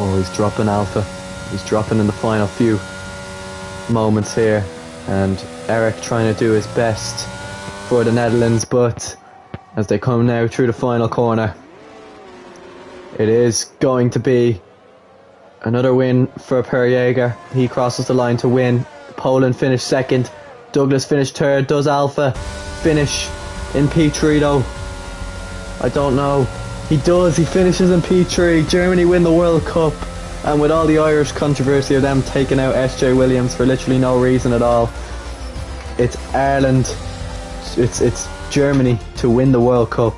Oh, he's dropping Alpha. He's dropping in the final few moments here. And Eric trying to do his best for the Netherlands, but as they come now through the final corner, it is going to be another win for Per Jaeger. He crosses the line to win. Poland finished second. Douglas finished third. Does Alpha finish in P3 though? I don't know. He does. He finishes in P3. Germany win the World Cup. And with all the Irish controversy of them taking out SJ Williams for literally no reason at all, it's Ireland, it's Germany to win the World Cup.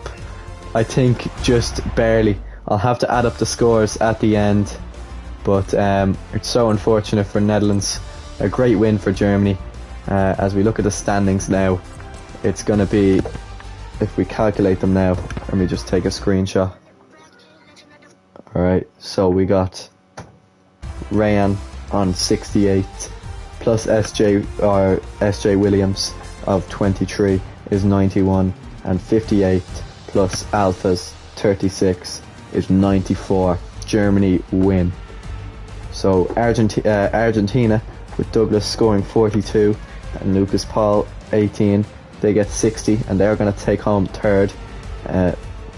I think just barely. I'll have to add up the scores at the end, but it's so unfortunate for Netherlands. A great win for Germany. As we look at the standings now, it's going to be, if we calculate them now, let me just take a screenshot. Alright, so we got Rayan on 68 plus SJ Williams of 23 is 91, and 58 plus Alpha's 36 is 94. Germany win. So Argentina with Douglas scoring 42 and Lucas Paul 18, they get 60 and they're going to take home third.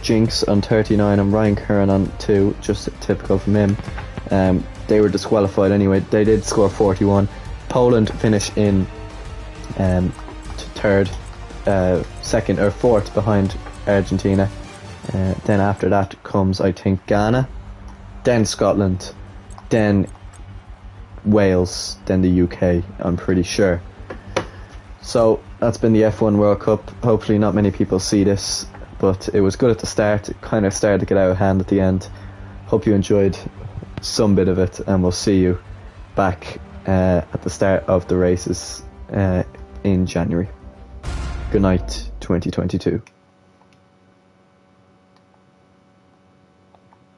Jinx on 39 and Ryan Curran on 2, just typical from him. They were disqualified anyway. They did score 41. Poland finish in third, second or fourth behind Argentina. Then after that comes, I think, Ghana, then Scotland, then Wales, then the UK, I'm pretty sure. So that's been the F1 World Cup. Hopefully not many people see this, but it was good at the start. It kind of started to get out of hand at the end. Hope you enjoyed some bit of it, and we'll see you back at the start of the races in January. Good night, 2022.